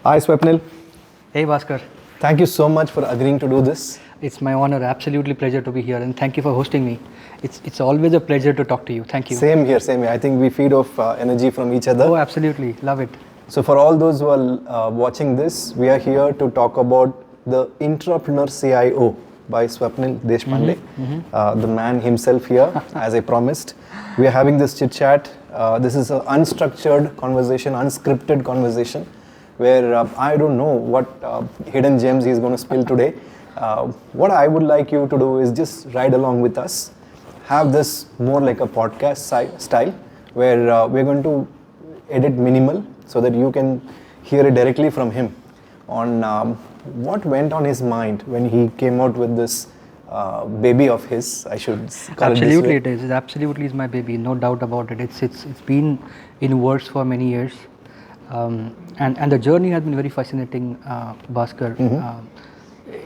Hi Swapnil. Hey Bhaskar. Thank you so much for agreeing to do this. It's my honor, absolutely pleasure to be here, and thank you for hosting me. It's always a pleasure to talk to you. Thank you. Same here, same here. I think we feed off energy from each other. Oh, absolutely. Love it. So for all those who are watching this, we are here to talk about the Intrapreneur CIO by Swapnil Deshpande, the man himself here, as I promised. We are having this chit chat. This is an unstructured conversation, unscripted conversation, where I don't know what hidden gems he's going to spill today. What I would like you to do is just ride along with us. Have this more like a podcast style, where we're going to edit minimal so that you can hear it directly from him on what went on his mind when he came out with this baby of his, I should call Absolutely, it this way. it is. It absolutely is my baby. No doubt about it. It's been in works for many years, and the journey has been very fascinating, Bhaskar.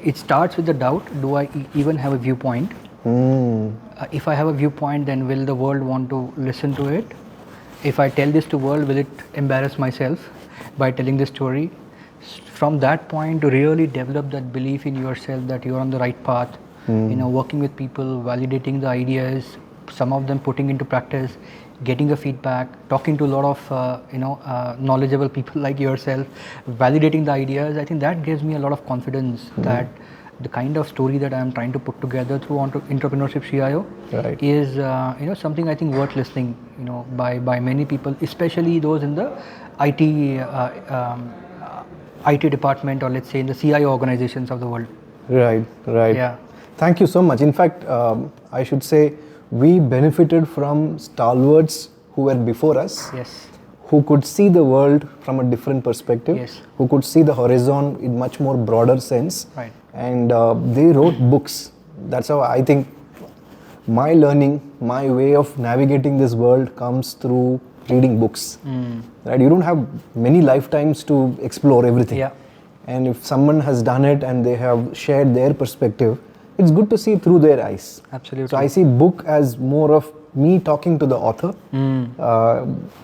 It starts with the doubt: do I even have a viewpoint? If I have a viewpoint, then will the world want to listen to it? If I tell this to world, will it embarrass myself by telling this story? From that point to really develop that belief in yourself that you're on the right path, working with people, validating the ideas, some of them putting into practice, getting the feedback, talking to a lot of knowledgeable people like yourself, validating the ideas. I think that gives me a lot of confidence that the kind of story that I'm trying to put together through Intrapreneurship CIO is something I think worth listening by many people, especially those in the IT department, or let's say in the CIO organizations of the world. Right. Yeah. Thank you so much. In fact, I should say we benefited from stalwarts who were before us. Yes. Who could see the world from a different perspective. Yes. Who could see the horizon in much more broader sense. Right. And they wrote books. That's how I think my learning, my way of navigating this world comes through reading books. Right? You don't have many lifetimes to explore everything. Yeah. And if someone has done it and they have shared their perspective, it's good to see through their eyes. Absolutely. So I see book as more of me talking to the author,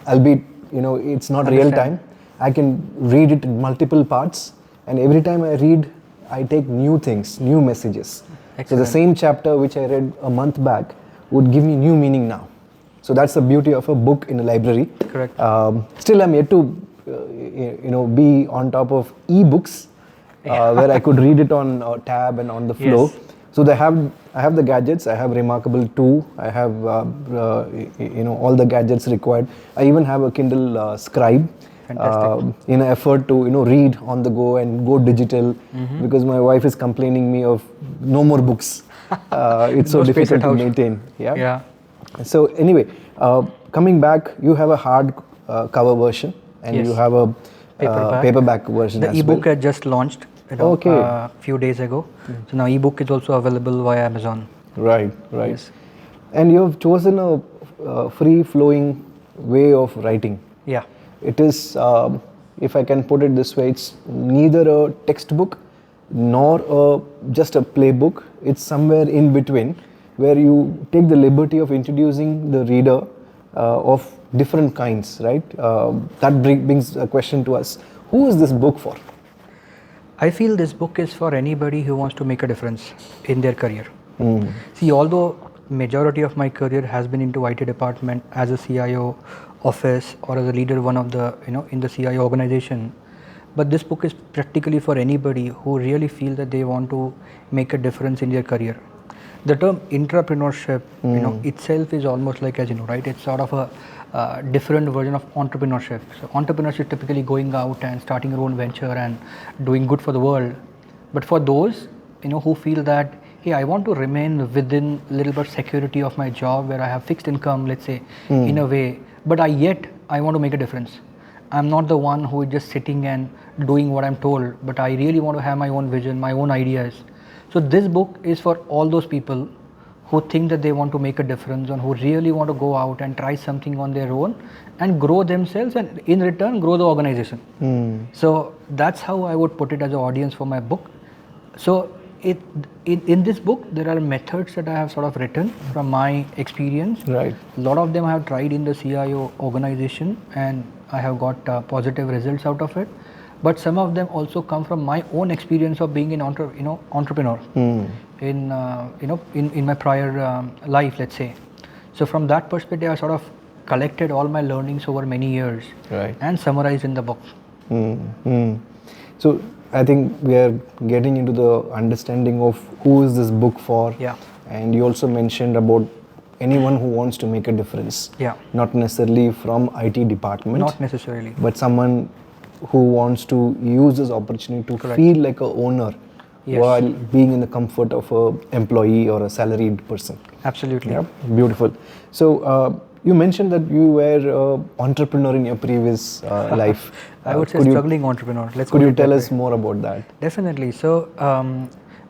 albeit it's not real time. I can read it in multiple parts, and every time I read, I take new things, new messages. Excellent. So the same chapter which I read a month back would give me new meaning now. So that's the beauty of a book in a library. Correct. Still, I'm yet to be on top of e-books, where I could read it on a tab and on the flow. Yes. So I have the gadgets. I have Remarkable 2. I have all the gadgets required. I even have a Kindle Scribe. Fantastic. In an effort to read on the go and go digital, because my wife is complaining me of no more books. It's so difficult to maintain. Yeah. So anyway, coming back, you have a hard cover version and you have a paperback version. The ebook had just launched a few days ago. So now ebook is also available via Amazon. Right. Yes. And you have chosen a free-flowing way of writing. Yeah. It is, if I can put it this way, it's neither a textbook nor just a playbook. It's somewhere in between, where you take the liberty of introducing the reader of different kinds, right? That brings a question to us. Who is this book for? I feel this book is for anybody who wants to make a difference in their career. See, although majority of my career has been into IT department as a CIO office or as a leader one of the in the CIO organization, but this book is practically for anybody who really feel that they want to make a difference in their career. The term intrapreneurship itself is almost like, as you know, right, it's sort of a different version of entrepreneurship. So entrepreneurship typically going out and starting your own venture and doing good for the world. But for those who feel that, hey, I want to remain within a little bit security of my job where I have fixed income, let's say, in a way, but I want to make a difference. I'm not the one who is just sitting and doing what I'm told, but I really want to have my own vision, my own ideas. So this book is for all those people who think that they want to make a difference and who really want to go out and try something on their own and grow themselves, and in return grow the organization. So that's how I would put it as an audience for my book. So in this book there are methods that I have sort of written from my experience. Right. A lot of them I have tried in the CIO organization and I have got positive results out of it. but some of them also come from my own experience of being an entrepreneur in my prior life, let's say. So from that perspective, I sort of collected all my learnings over many years and summarized in the book. So I think we are getting into the understanding of who is this book for. And you also mentioned about anyone who wants to make a difference. Not necessarily from IT department. Not necessarily. But someone who wants to use this opportunity to feel like a owner while being in the comfort of an employee or a salaried person. Absolutely. Yeah, beautiful. So you mentioned that you were an entrepreneur in your previous life. I would say struggling entrepreneur. Could you tell us more about that? Definitely. So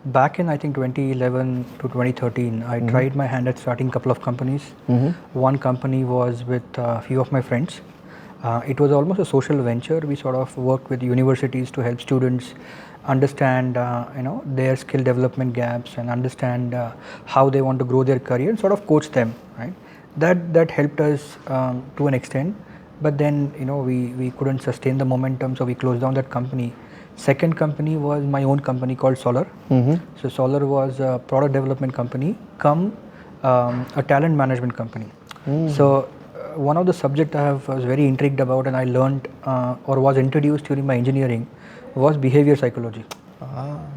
back in I think 2011 to 2013, I tried my hand at starting a couple of companies. One company was with a few of my friends. It was almost a social venture. We sort of worked with universities to help students understand their skill development gaps and understand how they want to grow their career and sort of coach them, right? That helped us to an extent, but then we couldn't sustain the momentum, so we closed down that company. Second company was my own company called Solar. So Solar was a product development company come a talent management company. So one of the subjects I was very intrigued about and I learned or was introduced during my engineering was behavior psychology.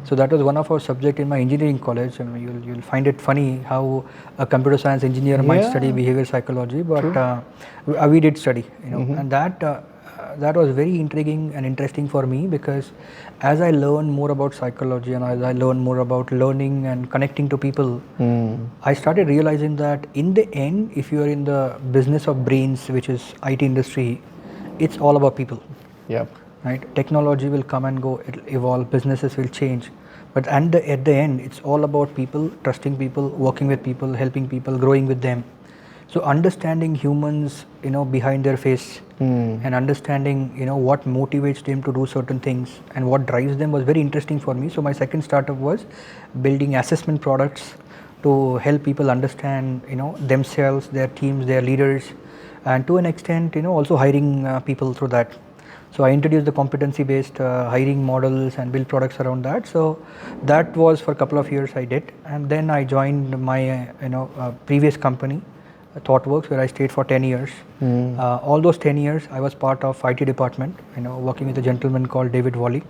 So that was one of our subjects in my engineering college. I mean, you'll find it funny how a computer science engineer might study behavior psychology, but we did study, and that was very intriguing and interesting for me, because as I learned more about psychology and as I learned more about learning and connecting to people, I started realizing that in the end, if you are in the business of brains, which is IT industry, it's all about people. Right? Technology will come and go, it'll evolve, businesses will change, but at the end, it's all about people, trusting people, working with people, helping people, growing with them. So understanding humans, behind their face, and understanding, what motivates them to do certain things and what drives them was very interesting for me. So my second startup was building assessment products to help people understand, themselves, their teams, their leaders, and to an extent, also hiring people through that. So I introduced the competency-based hiring models and build products around that. So that was for a couple of years I did, and then I joined my previous company, ThoughtWorks, where I stayed for 10 years. All those 10 years I was part of IT department, working with a gentleman called David Wally.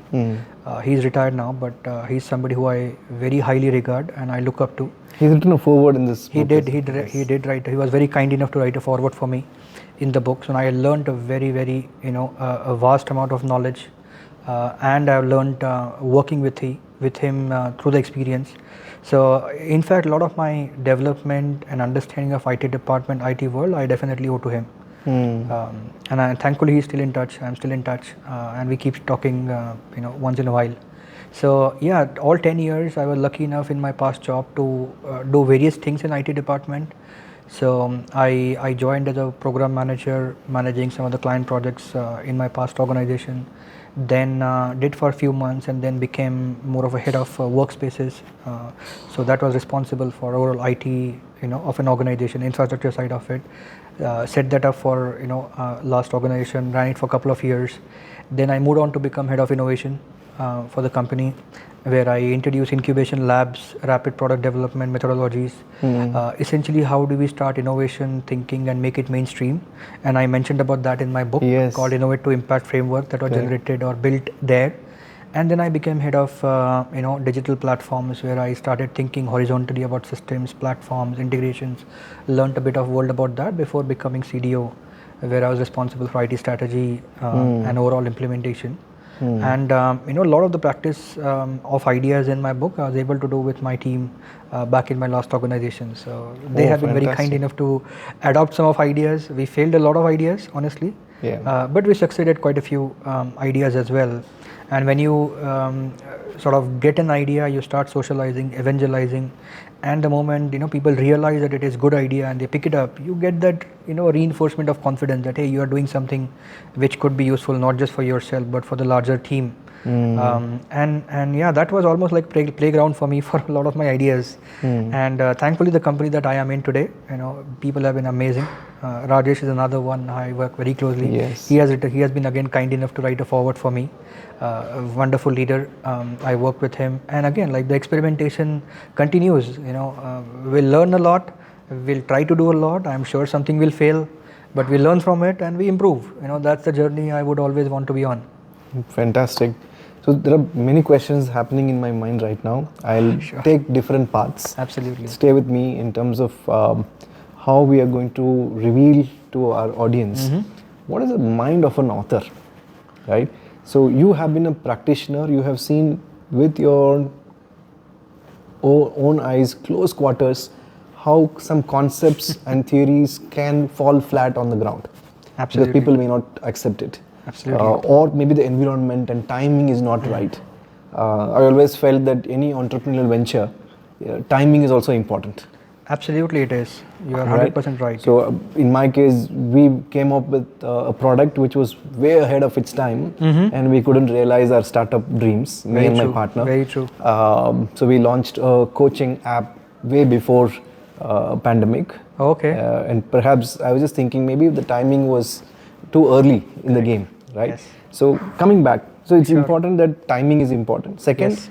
He's retired now, but he's somebody who I very highly regard and I look up to. He's written a foreword in this book. He did write. He was very kind enough to write a foreword for me in the book. So I learned a very a vast amount of knowledge, and I've learned working with him through the experience. So in fact, a lot of my development and understanding of IT department, IT world, I definitely owe to him. And thankfully he's still in touch. I'm still in touch, and we keep talking once in a while. So yeah, all 10 years I was lucky enough in my past job to do various things in IT department. So I joined as a program manager, managing some of the client projects in my past organization. Then did for a few months and then became more of a head of workspaces. So that was responsible for overall IT, of an organization, infrastructure side of it. Set that up for last organization, ran it for a couple of years. Then I moved on to become head of innovation for the company, where I introduce incubation labs, rapid product development methodologies. Essentially, how do we start innovation thinking and make it mainstream? And I mentioned about that in my book called Innovate to Impact Framework that was generated or built there. And then I became head of digital platforms, where I started thinking horizontally about systems, platforms, integrations. Learned a bit of world about that before becoming CDO, where I was responsible for IT strategy and overall implementation. And a lot of the practice of ideas in my book I was able to do with my team back in my last organization. So they have been very kind enough to adopt some of ideas. We failed a lot of ideas, honestly, but we succeeded quite a few ideas as well. And when you sort of get an idea, you start socializing, evangelizing, and the moment people realize that it is good idea and they pick it up, you get that reinforcement of confidence that hey, you are doing something which could be useful not just for yourself but for the larger team. And yeah, that was almost like playground for me for a lot of my ideas. And thankfully, the company that I am in today, people have been amazing. Rajesh is another one I work very closely. Yes. He has been again kind enough to write a forward for me. A wonderful leader. I work with him, and again, like the experimentation continues. We'll learn a lot. We'll try to do a lot. I'm sure something will fail, but we learn from it and we improve. That's the journey I would always want to be on. Fantastic. So there are many questions happening in my mind right now. I'll take different paths. Absolutely. Stay with me in terms of how we are going to reveal to our audience what is the mind of an author, right? So you have been a practitioner. You have seen with your own eyes, close quarters, how some concepts and theories can fall flat on the ground. Absolutely. Because people may not accept it. Absolutely. Or maybe the environment and timing is not right. I always felt that any entrepreneurial venture, timing is also important. Absolutely it is. You are 100% right. So in my case, we came up with a product which was way ahead of its time, and we couldn't realize our startup dreams, me and my partner. Very true. So we launched a coaching app way before pandemic. Okay. And perhaps I was just thinking maybe the timing was too early in the game, right? Yes. So coming back, so it's important that timing is important. Second,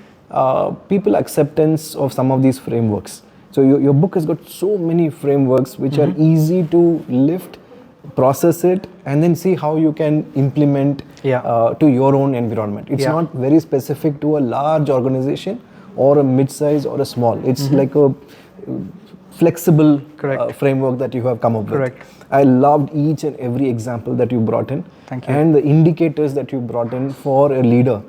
people acceptance of some of these frameworks. So your book has got so many frameworks which are easy to lift, process it, and then see how you can implement to your own environment. It's not very specific to a large organization or a mid-size or a small. It's like a flexible framework that you have come up with. I loved each and every example that you brought in. Thank you. And the indicators that you brought in for a leader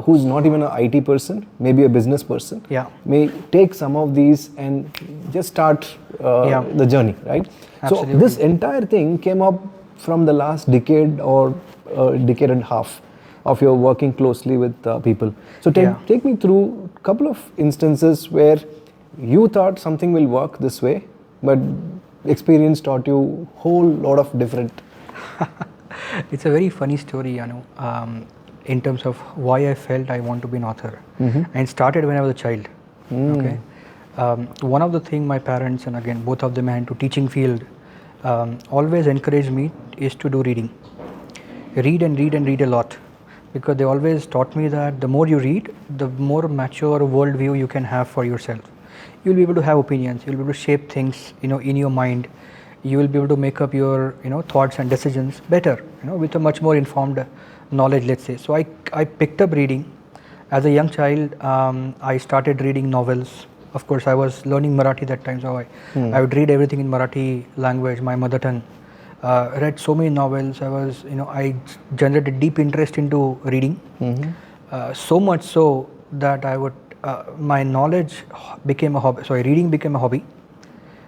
who's not even an IT person, maybe a business person, may take some of these and just start the journey, right? Absolutely. So this entire thing came up from the last decade or decade and a half of your working closely with people. So take me through a couple of instances where you thought something will work this way, but experience taught you whole lot of different. It's a very funny story, in terms of why I felt I want to be an author. And it started when I was a child. Okay. One of the things my parents, and again both of them are into teaching field, always encouraged me is to do reading. Read and read and read a lot, because they always taught me that the more you read, the more mature worldview you can have for yourself. You'll be able to have opinions, you'll be able to shape things, in your mind. You will be able to make up your, thoughts and decisions better, with a much more informed knowledge, let's say. So I picked up reading. As a young child, I started reading novels. Of course, I was learning Marathi that time, so I would read everything in Marathi language, my mother tongue. Read so many novels. I generated deep interest into reading. So much so that my knowledge became a hobby. Sorry, reading became a hobby.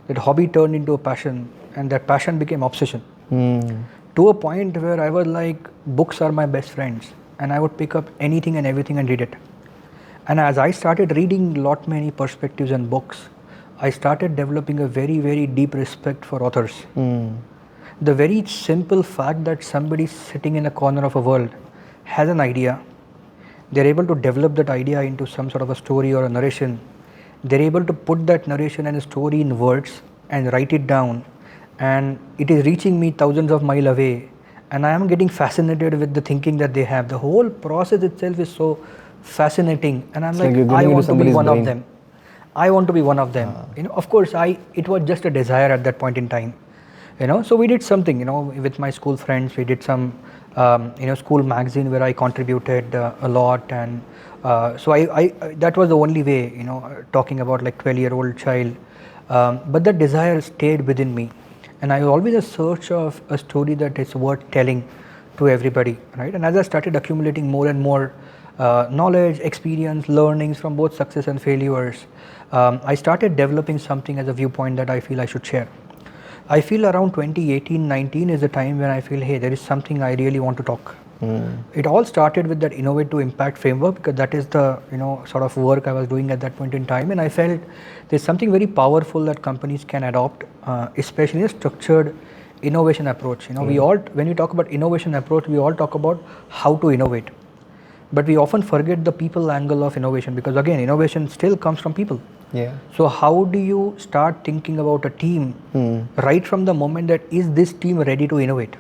That hobby turned into a passion, and that passion became obsession. To a point where I was like, books are my best friends, and I would pick up anything and everything and read it. And as I started reading many perspectives and books, I started developing a very, very deep respect for authors. The very simple fact that somebody sitting in a corner of a world has an idea, they're able to develop that idea into some sort of a story or a narration. They're able to put that narration and a story in words and write it down, and it is reaching me thousands of miles away, and I am getting fascinated with the thinking that they have. The whole process itself is so fascinating, and I'm I want to be one of them. I want to be one of them. Of course, it was just a desire at that point in time. So we did something, with my school friends. We did some, school magazine where I contributed a lot, and so I that was the only way, talking about like 12-year-old child. But that desire stayed within me, and I was always in search of a story that is worth telling to everybody, right? And as I started accumulating more and more knowledge, experience, learnings from both success and failures, I started developing something as a viewpoint that I feel I should share. I feel around 2018-19 is the time when I feel, hey, there is something I really want to talk. It all started with that innovate to impact framework, because that is the sort of work I was doing at that point in time, and I felt there's something very powerful that companies can adopt, especially a structured innovation approach. We all, when we talk about innovation approach, we all talk about how to innovate, but we often forget the people angle of innovation, because again, innovation still comes from people. Yeah. So how do you start thinking about a team right from the moment that is this team ready to innovate?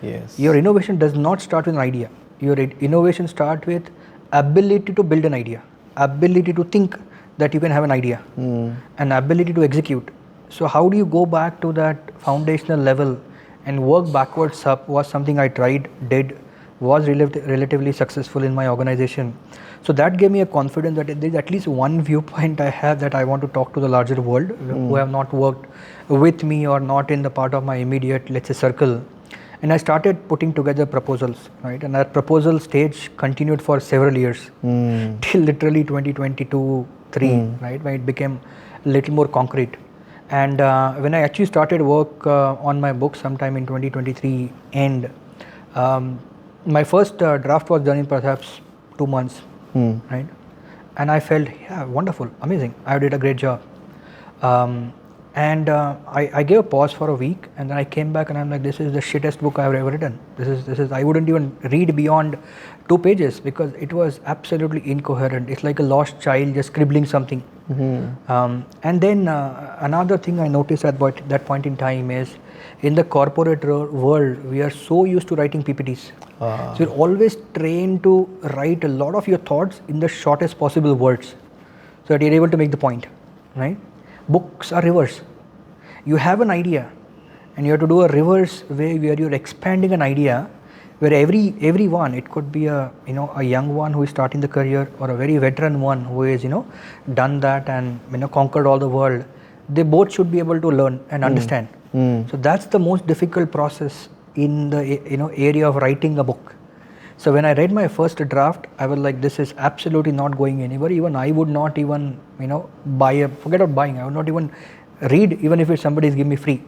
Yes. Your innovation does not start with an idea. Your innovation starts with ability to build an idea, ability to think that you can have an idea, and ability to execute. So how do you go back to that foundational level and work backwards up was something I tried, did, was relatively successful in my organization. So that gave me a confidence that there is at least one viewpoint I have that I want to talk to the larger world who have not worked with me or not in the part of my immediate, let's say, circle. And I started putting together proposals, right? And that proposal stage continued for several years till literally 2022-3, right? When it became a little more concrete. And when I actually started work on my book sometime in 2023 end, my first draft was done in perhaps 2 months, right? And I felt, yeah, wonderful, amazing. I did a great job. I gave a pause for a week, and then I came back and I'm like, this is the shittest book I've ever written. This is I wouldn't even read beyond 2 pages because it was absolutely incoherent. It's like a lost child just scribbling something. And then another thing I noticed at that point in time is in the corporate world, we are so used to writing PPTs. So you're always trained to write a lot of your thoughts in the shortest possible words so that you're able to make the point, right? Books are reverse. You have an idea and you have to do a reverse way where you're expanding an idea where everyone, it could be a young one who is starting the career or a very veteran one who is done that and conquered all the world. They both should be able to learn and understand. So that's the most difficult process in the area of writing a book. So when I read my first draft, I was like, this is absolutely not going anywhere. Even I would not even forget about buying. I would not even read even if somebody is giving me free.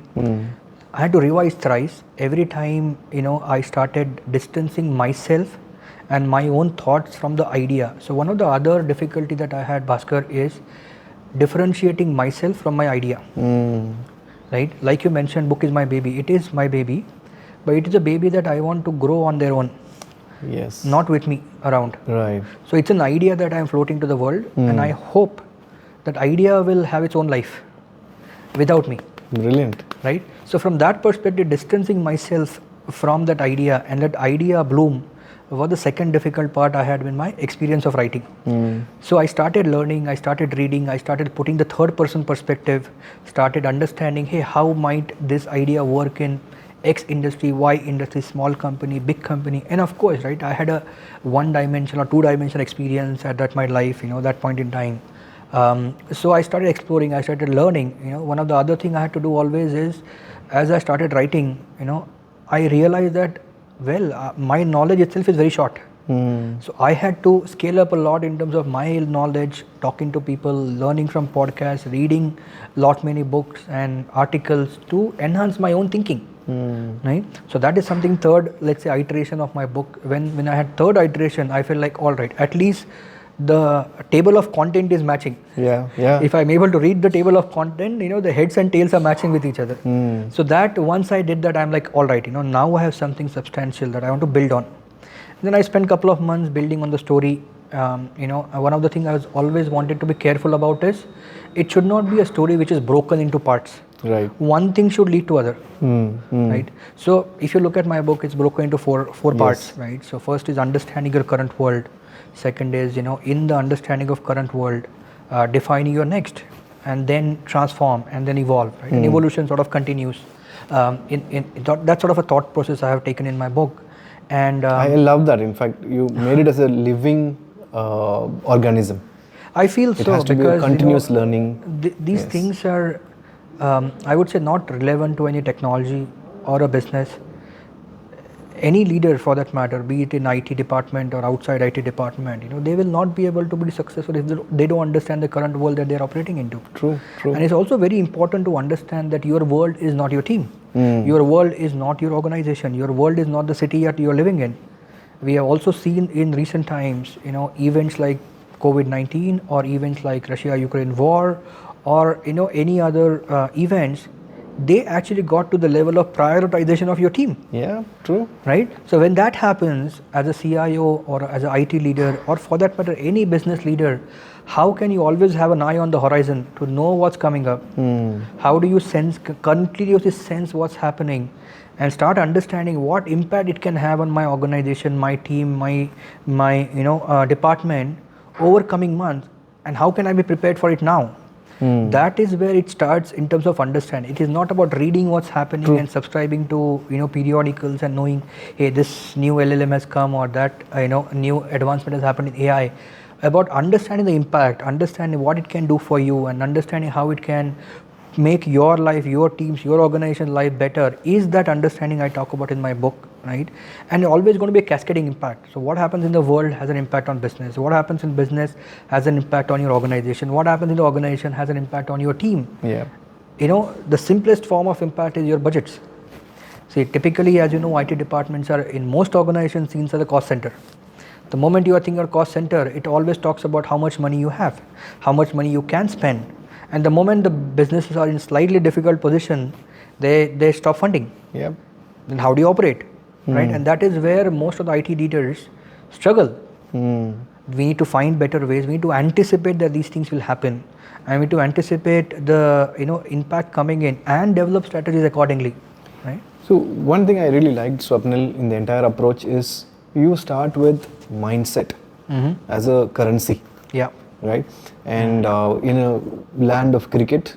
I had to revise thrice every time I started distancing myself and my own thoughts from the idea. So one of the other difficulty that I had, Bhaskar, is differentiating myself from my idea. Right? Like you mentioned, book is my baby. It is my baby, but it is a baby that I want to grow on their own. Yes. Not with me around. Right. So it's an idea that I am floating to the world, and I hope that idea will have its own life without me. Brilliant. Right? So from that perspective, distancing myself from that idea and that idea bloom was the second difficult part I had with my experience of writing. So I started learning, I started reading, I started putting the third person perspective, started understanding, hey, how might this idea work in X industry, Y industry, small company, big company. And of course, right, I had a 1-dimensional or 2-dimensional experience at that my life, that point in time. So I started exploring, I started learning. One of the other thing I had to do always is, as I started writing, I realized that, my knowledge itself is very short. So I had to scale up a lot in terms of my knowledge, talking to people, learning from podcasts, reading many books and articles to enhance my own thinking. Right? So that is something third, let's say, iteration of my book. When I had third iteration, I felt like, all right, at least the table of content is matching. Yeah. If I'm able to read the table of content, the heads and tails are matching with each other. So that once I did that, I'm like, all right, now I have something substantial that I want to build on. Then I spent a couple of months building on the story. One of the things I was always wanted to be careful about is it should not be a story which is broken into parts. Right. One thing should lead to other. Right. So if you look at my book, it's broken into four parts. Right. So first is understanding your current world. Second is in the understanding of current world, defining your next, and then transform and then evolve. Right. And evolution sort of continues. That sort of a thought process I have taken in my book. And I love that. In fact, you made it as a living organism. I feel it so has to because be a continuous learning. These things are, I would say, not relevant to any technology or a business. Any leader, for that matter, be it in IT department or outside IT department, they will not be able to be successful if they don't understand the current world that they're operating into. True. And it's also very important to understand that your world is not your team. Your world is not your organization. Your world is not the city that you're living in. We have also seen in recent times, events like COVID-19 or events like Russia-Ukraine war or, any other events they actually got to the level of prioritization of your team. Yeah, true. Right? So when that happens as a CIO or as an IT leader, or for that matter any business leader, how can you always have an eye on the horizon to know what's coming up? How do you continuously sense what's happening and start understanding what impact it can have on my organization, my team, my department over coming months, and how can I be prepared for it now? That is where it starts in terms of understanding. It is not about reading what's happening and subscribing to periodicals and knowing, hey, this new LLM has come, or that new advancement has happened in AI. About understanding the impact, understanding what it can do for you, and understanding how it can make your life, your teams, your organization life better, is that understanding I talk about in my book, right? And always going to be a cascading impact. So what happens in the world has an impact on business. What happens in business has an impact on your organization. What happens in the organization has an impact on your team. Yeah. The simplest form of impact is your budgets. See, typically, as you know, IT departments are in most organizations seen as a cost center. The moment you are thinking of cost center, it always talks about how much money you have, how much money you can spend. And the moment the businesses are in slightly difficult position, they stop funding. Yep. Then how do you operate? Right? And that is where most of the IT leaders struggle. We need to find better ways. We need to anticipate that these things will happen, and we need to anticipate the impact coming in and develop strategies accordingly. Right? So one thing I really liked, Swapnil, in the entire approach is you start with mindset as a currency. Yeah. Right? And in a land of cricket,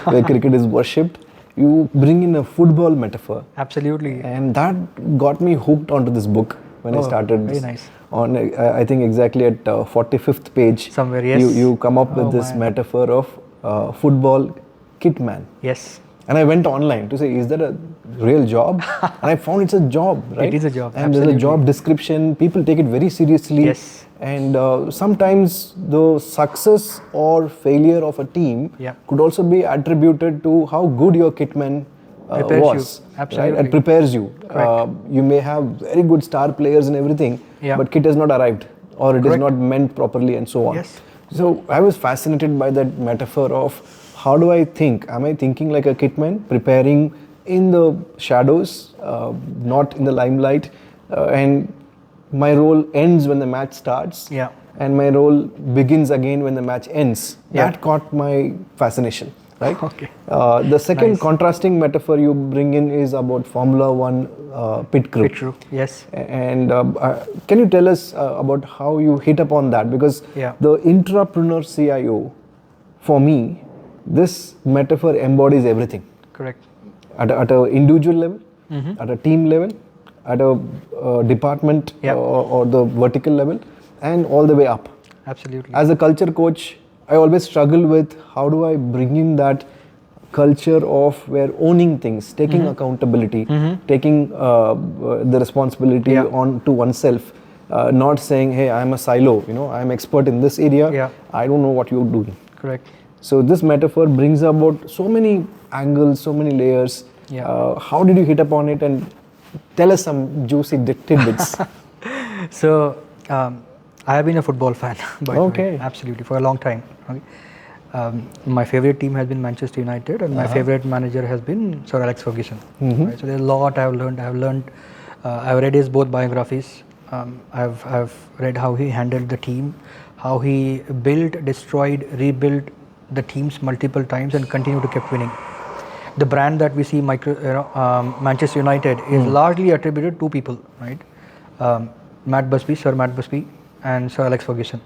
where cricket is worshipped, you bring in a football metaphor. Absolutely. And that got me hooked onto this book when I started. Very nice. On I think exactly at 45th page. Somewhere, yes. You come up with this metaphor of football kitman. Yes. And I went online to say, is that a real job? And I found it's a job, right? It is a job. And there's a job description. People take it very seriously. Yes. And sometimes the success or failure of a team could also be attributed to how good your kitman was. You. Absolutely. Right? And prepares you. You may have very good star players and everything, but kit has not arrived, or it is not meant properly, and so on. Yes. So I was fascinated by that metaphor of how do I think? Am I thinking like a kitman, preparing in the shadows, not in the limelight, and my role ends when the match starts, and my role begins again when the match ends. That caught my fascination, right? Okay. The second contrasting metaphor you bring in is about Formula One pit crew. Pit crew, yes. And can you tell us about how you hit upon that? Because the Intrapreneur CIO, for me, this metaphor embodies everything. Correct. At an individual level, at a team level, at a department or the vertical level, and all the way up. Absolutely. As a culture coach, I always struggle with how do I bring in that culture of where owning things, taking accountability, taking the responsibility on to oneself, not saying, hey, I'm a silo, I'm expert in this area, I don't know what you're doing. Correct. So this metaphor brings about so many angles, so many layers. How did you hit upon it, and tell us some juicy tidbits? So I have been a football fan, by the way, absolutely, for a long time. Okay. My favorite team has been Manchester United, and my favorite manager has been Sir Alex Ferguson. Right? So there's a lot I've learned. I've read his both biographies. I've read how he handled the team, how he built, destroyed, rebuilt the teams multiple times and continue to keep winning. The brand that we see, Manchester United, is largely attributed to two people, right? Sir Matt Busby and Sir Alex Ferguson.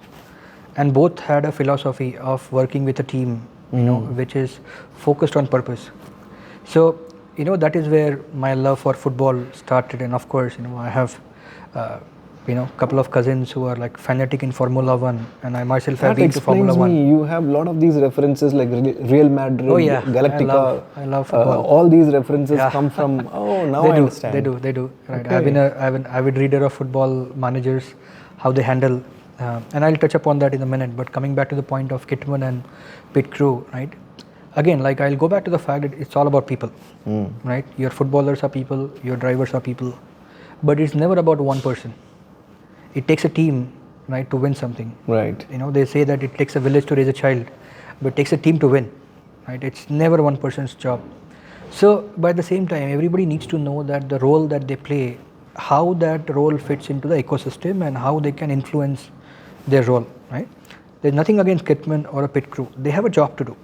And both had a philosophy of working with a team, which is focused on purpose. So, that is where my love for football started. And of course, I have couple of cousins who are like fanatic in Formula One, and I myself have been to Formula One. You have a lot of these references like Real Madrid, Galactica. I love football. All these references come from. Now I understand. They do. Right. Okay. I've been an avid reader of football managers, how they handle, and I'll touch upon that in a minute. But coming back to the point of kitman and pit crew, right? Again, like I'll go back to the fact that it's all about people, right? Your footballers are people, your drivers are people, but it's never about one person. It takes a team, right, to win something. Right. They say that it takes a village to raise a child, but it takes a team to win, right? It's never one person's job. So, by the same time, everybody needs to know that the role that they play, how that role fits into the ecosystem and how they can influence their role, right? There's nothing against kitman or a pit crew. They have a job to do.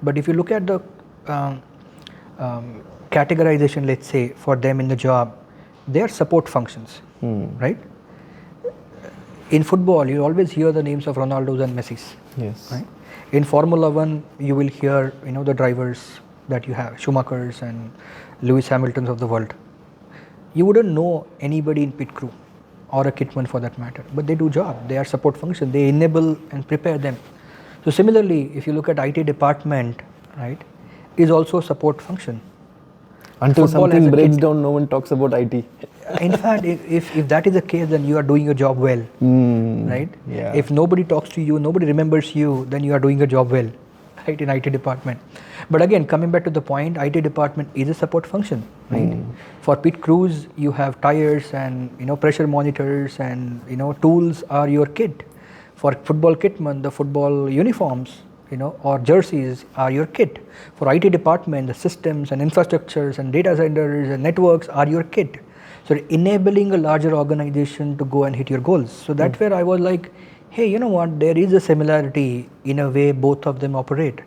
But if you look at the categorization, let's say, for them in the job, they are support functions, right? In football, you always hear the names of Ronaldos and Messis. Yes. Right? In Formula One, you will hear, the drivers that you have, Schumachers and Lewis Hamiltons of the world. You wouldn't know anybody in pit crew or a kitman for that matter, but they do job. They are support function. They enable and prepare them. So similarly, if you look at IT department, right, is also a support function. Until Football something as a breaks kit. down, no one talks about IT. In fact, if that is the case, then you are doing your job well, right? Yeah. If nobody talks to you, nobody remembers you, then you are doing your job well, right, in IT department. But again, coming back to the point, IT department is a support function, right? For pit crews, you have tires and pressure monitors and tools are your kit. For football kitmen, the football uniforms, or jerseys are your kit. For IT department, the systems and infrastructures and data centers and networks are your kit. So enabling a larger organization to go and hit your goals. So that's where I was like, hey, you know what, there is a similarity in a way both of them operate.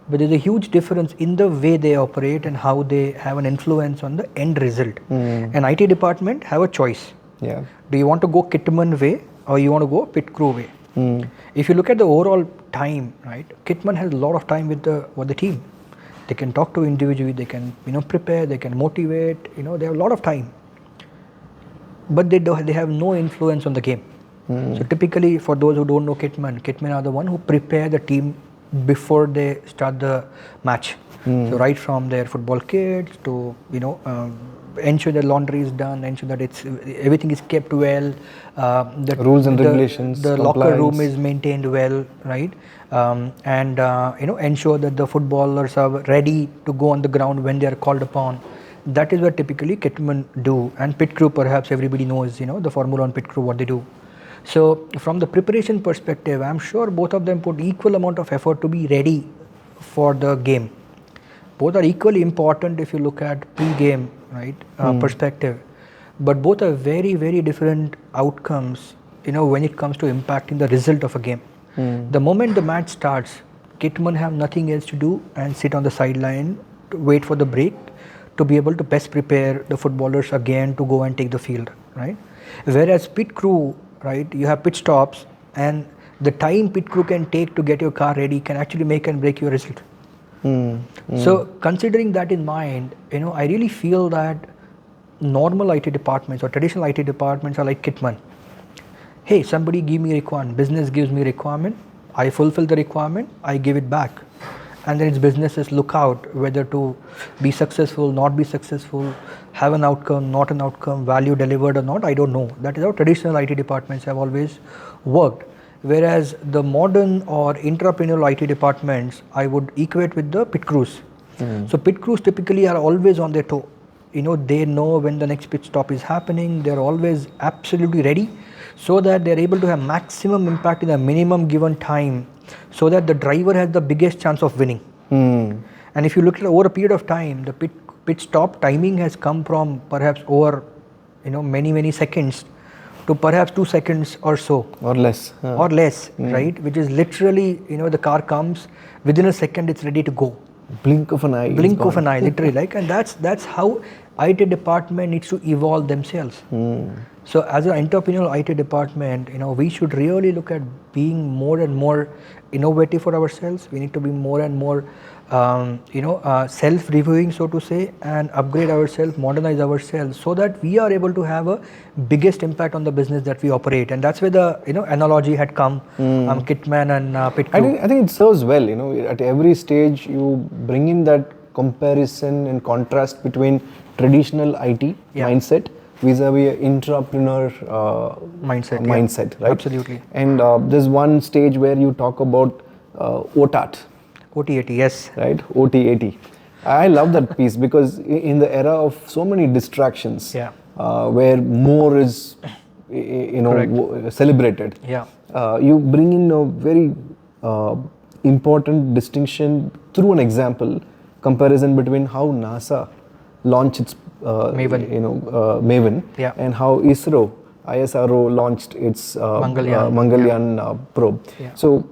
But there's a huge difference in the way they operate and how they have an influence on the end result. And IT department have a choice. Yeah. Do you want to go kitman way or you want to go pit crew way? If you look at the overall time, right, kitman has a lot of time with the team. They can talk to individually, they can prepare, they can motivate, they have a lot of time. But they have no influence on the game. So typically, for those who don't know kitmen are the one who prepare the team before they start the match. So right from their football kits to ensure the laundry is done, ensure that everything is kept well, the rules and regulations, the compliance. locker room is maintained well, right? And ensure that the footballers are ready to go on the ground when they are called upon. That is what typically kitmen do, and pit crew, perhaps everybody knows the formula on pit crew, what they do. So from the preparation perspective, I'm sure both of them put equal amount of effort to be ready for the game. Both are equally important if you look at pre-game, right, perspective. But both are very, very different outcomes, when it comes to impacting the result of a game. The moment the match starts, kitmen have nothing else to do and sit on the sideline to wait for the break to be able to best prepare the footballers again to go and take the field, right? Whereas pit crew, right, you have pit stops, and the time pit crew can take to get your car ready can actually make and break your result. So considering that in mind, I really feel that normal IT departments or traditional IT departments are like kitman. Hey, somebody give me a requirement, business gives me a requirement, I fulfill the requirement, I give it back. And then its businesses look out whether to be successful, not be successful, have an outcome, not an outcome, value delivered or not, I don't know. That is how traditional IT departments have always worked. Whereas the modern or intrapreneurial IT departments, I would equate with the pit crews. So pit crews typically are always on their toe. They know when the next pit stop is happening, they're always absolutely ready so that they're able to have maximum impact in a minimum given time, so that the driver has the biggest chance of winning. And if you look at over a period of time, the pit stop timing has come from perhaps over many seconds to perhaps 2 seconds or so, or less, right? Which is literally the car comes within a second, it's ready to go. Blink of an eye, Literally, like, and that's how IT department needs to evolve themselves. So as an entrepreneurial IT department, we should really look at being more and more innovative for ourselves. We need to be more and more self-reviewing, so to say, and upgrade ourselves, modernize ourselves, so that we are able to have a biggest impact on the business that we operate. And that's where the analogy had come, kitman and pit crew. I think it serves well. At every stage you bring in that comparison and contrast between traditional IT mindset vis-a-vis intrapreneur mindset, right? Absolutely. And there's one stage where you talk about OTAT. OTAT, yes. Right, OTAT. I love that piece because in the era of so many distractions, where more is, celebrated. You bring in a very important distinction through an example comparison between how NASA launched its Maven. Maven, Yeah. and how ISRO launched its Mangalyaan probe. Yeah. So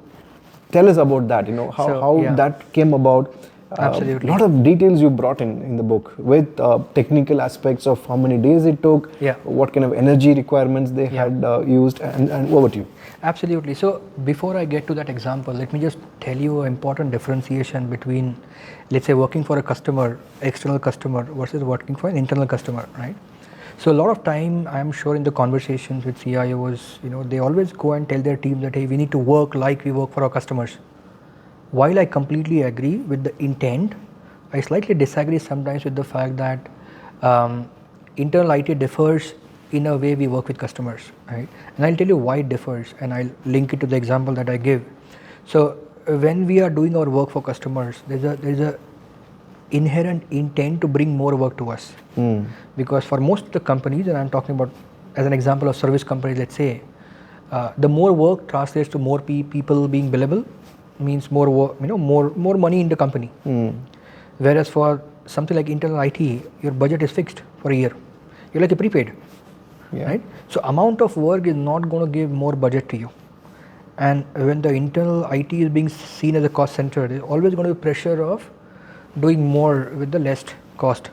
tell us about that. How that came about. Absolutely. A lot of details you brought in the book with technical aspects of how many days it took, what kind of energy requirements they had used, and over to you. Absolutely. So before I get to that example, let me just tell you an important differentiation between, let's say, working for a customer, external customer, versus working for an internal customer, right? So a lot of time, I'm sure in the conversations with CIOs, they always go and tell their team that, hey, we need to work like we work for our customers. While I completely agree with the intent, I slightly disagree sometimes with the fact that internal IT differs in a way we work with customers, right? And I'll tell you why it differs, and I'll link it to the example that I give. So when we are doing our work for customers, there's a inherent intent to bring more work to us. Because for most of the companies, and I'm talking about as an example of service companies, let's say, the more work translates to more people being billable, means more work, more money in the company. Whereas for something like internal IT, your budget is fixed for a year. You're like a prepaid, right? So amount of work is not going to give more budget to you. And when the internal IT is being seen as a cost center, there's always going to be pressure of doing more with the less cost.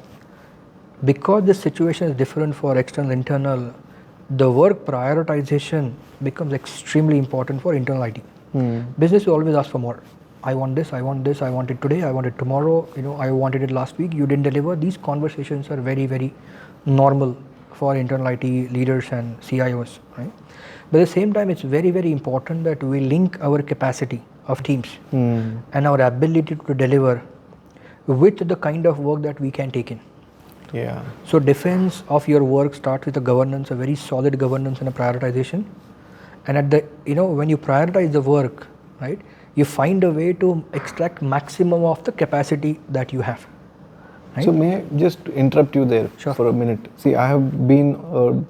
Because the situation is different for external, internal, the work prioritization becomes extremely important for internal IT. Business will always ask for more. I want this, I want this, I want it today, I want it tomorrow, I wanted it last week, you didn't deliver. These conversations are very, very normal for internal IT leaders and CIOs, right? But at the same time, it's very, very important that we link our capacity of teams and our ability to deliver with the kind of work that we can take in. Yeah. So defense of your work starts with a governance, a very solid governance and a prioritization. And at the, when you prioritize the work, right, you find a way to extract maximum of the capacity that you have. Right? So may I just interrupt you there for a minute? See, I have been an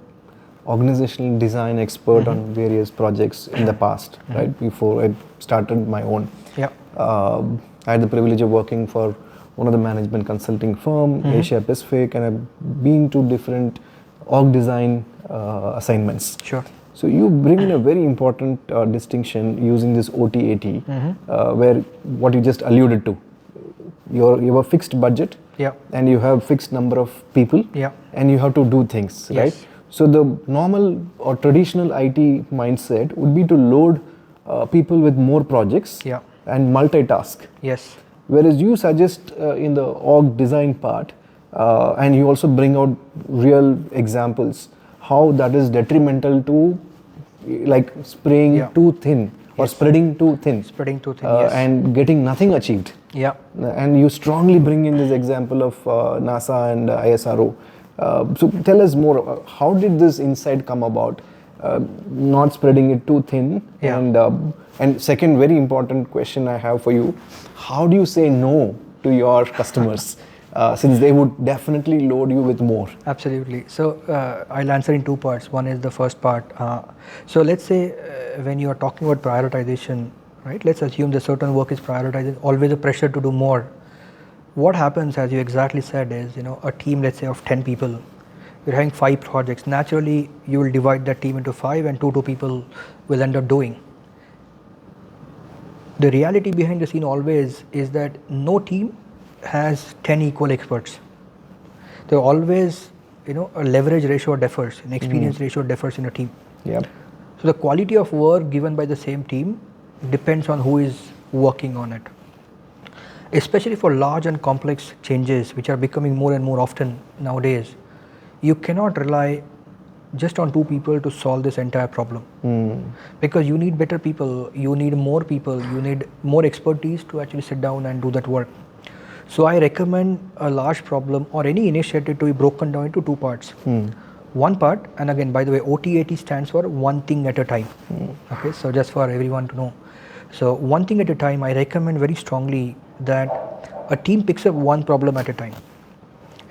organizational design expert on various projects in the past, right, before I started my own. Yeah. I had the privilege of working for one of the management consulting firm, Asia Pacific, and I've been to different org design assignments. Sure. So you bring in a very important distinction using this OT-AT, where what you just alluded to, you have a fixed budget, and you have fixed number of people, and you have to do things, right? So the normal or traditional IT mindset would be to load people with more projects and multitask. Yes. Whereas you suggest in the org design part, and you also bring out real examples, how that is detrimental to like spraying too thin or spreading too thin. Spreading too thin, yes. And getting nothing achieved. Yeah. And you strongly bring in this example of NASA and ISRO. So tell us more, how did this insight come about? Not spreading it too thin. And second very important question I have for you, how do you say no to your customers? Since they would definitely load you with more. Absolutely. So I'll answer in two parts. One is the first part. So let's say when you are talking about prioritization, right? Let's assume that certain work is prioritized, always a pressure to do more. What happens, as you exactly said, is a team, let's say of 10 people, you're having 5 projects. Naturally, you will divide that team into 5, and 2 people will end up doing. The reality behind the scene always is that no team has 10 equal experts. There always, a leverage ratio differs, an experience ratio differs in a team. Yep. So the quality of work given by the same team depends on who is working on it. Especially for large and complex changes, which are becoming more and more often nowadays, you cannot rely just on 2 people to solve this entire problem. Because you need better people, you need more people, you need more expertise to actually sit down and do that work. So I recommend a large problem or any initiative to be broken down into 2 parts. One part, and again, by the way, OT-AT stands for one thing at a time. Okay, so just for everyone to know. So one thing at a time, I recommend very strongly that a team picks up one problem at a time.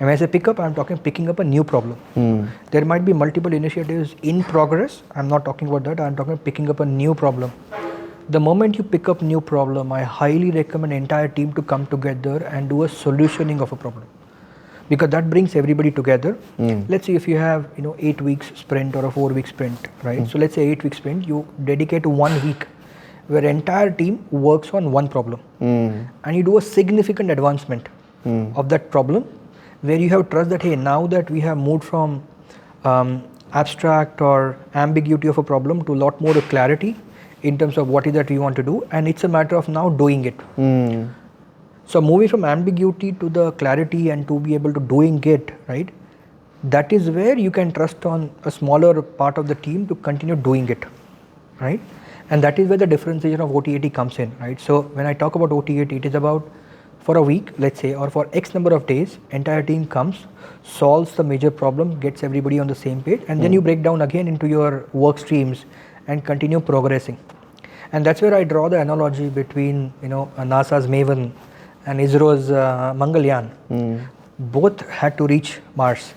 And when I say pick up, I'm talking picking up a new problem. There might be multiple initiatives in progress. I'm not talking about that. I'm talking picking up a new problem. the moment you pick up new problem, I highly recommend entire team to come together and do a solutioning of a problem, because that brings everybody together. Let's say if you have 8 weeks sprint or a 4 week sprint, right? So let's say 8 week sprint, you dedicate to 1 week where entire team works on one problem, and you do a significant advancement of that problem, where you have trust that, hey, now that we have moved from abstract or ambiguity of a problem to a lot more clarity in terms of what is that we want to do, and it's a matter of now doing it. So moving from ambiguity to the clarity and to be able to doing it, right? That is where you can trust on a smaller part of the team to continue doing it, right? And that is where the differentiation of OT/AT comes in, right? So when I talk about OT/AT, it is about for a week, let's say, or for X number of days, entire team comes, solves the major problem, gets everybody on the same page, and then you break down again into your work streams and continue progressing. And that's where I draw the analogy between NASA's Maven and ISRO's Mangalyaan. Both had to reach Mars.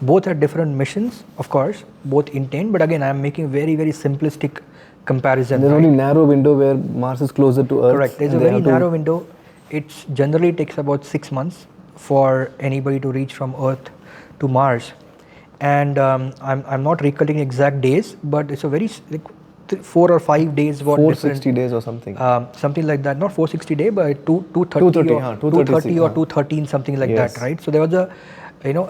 Both had different missions, of course, both intent, but again, I'm making very, very simplistic comparison. There's only narrow window where Mars is closer to Earth. Correct. There's a very narrow window. It generally takes about 6 months for anybody to reach from Earth to Mars. And I'm not recollecting exact days, but it's a very 4 or 5 days. 460 days or something. Something like that. Not 460 days, but 230 or 213, something like that, right? So there was a,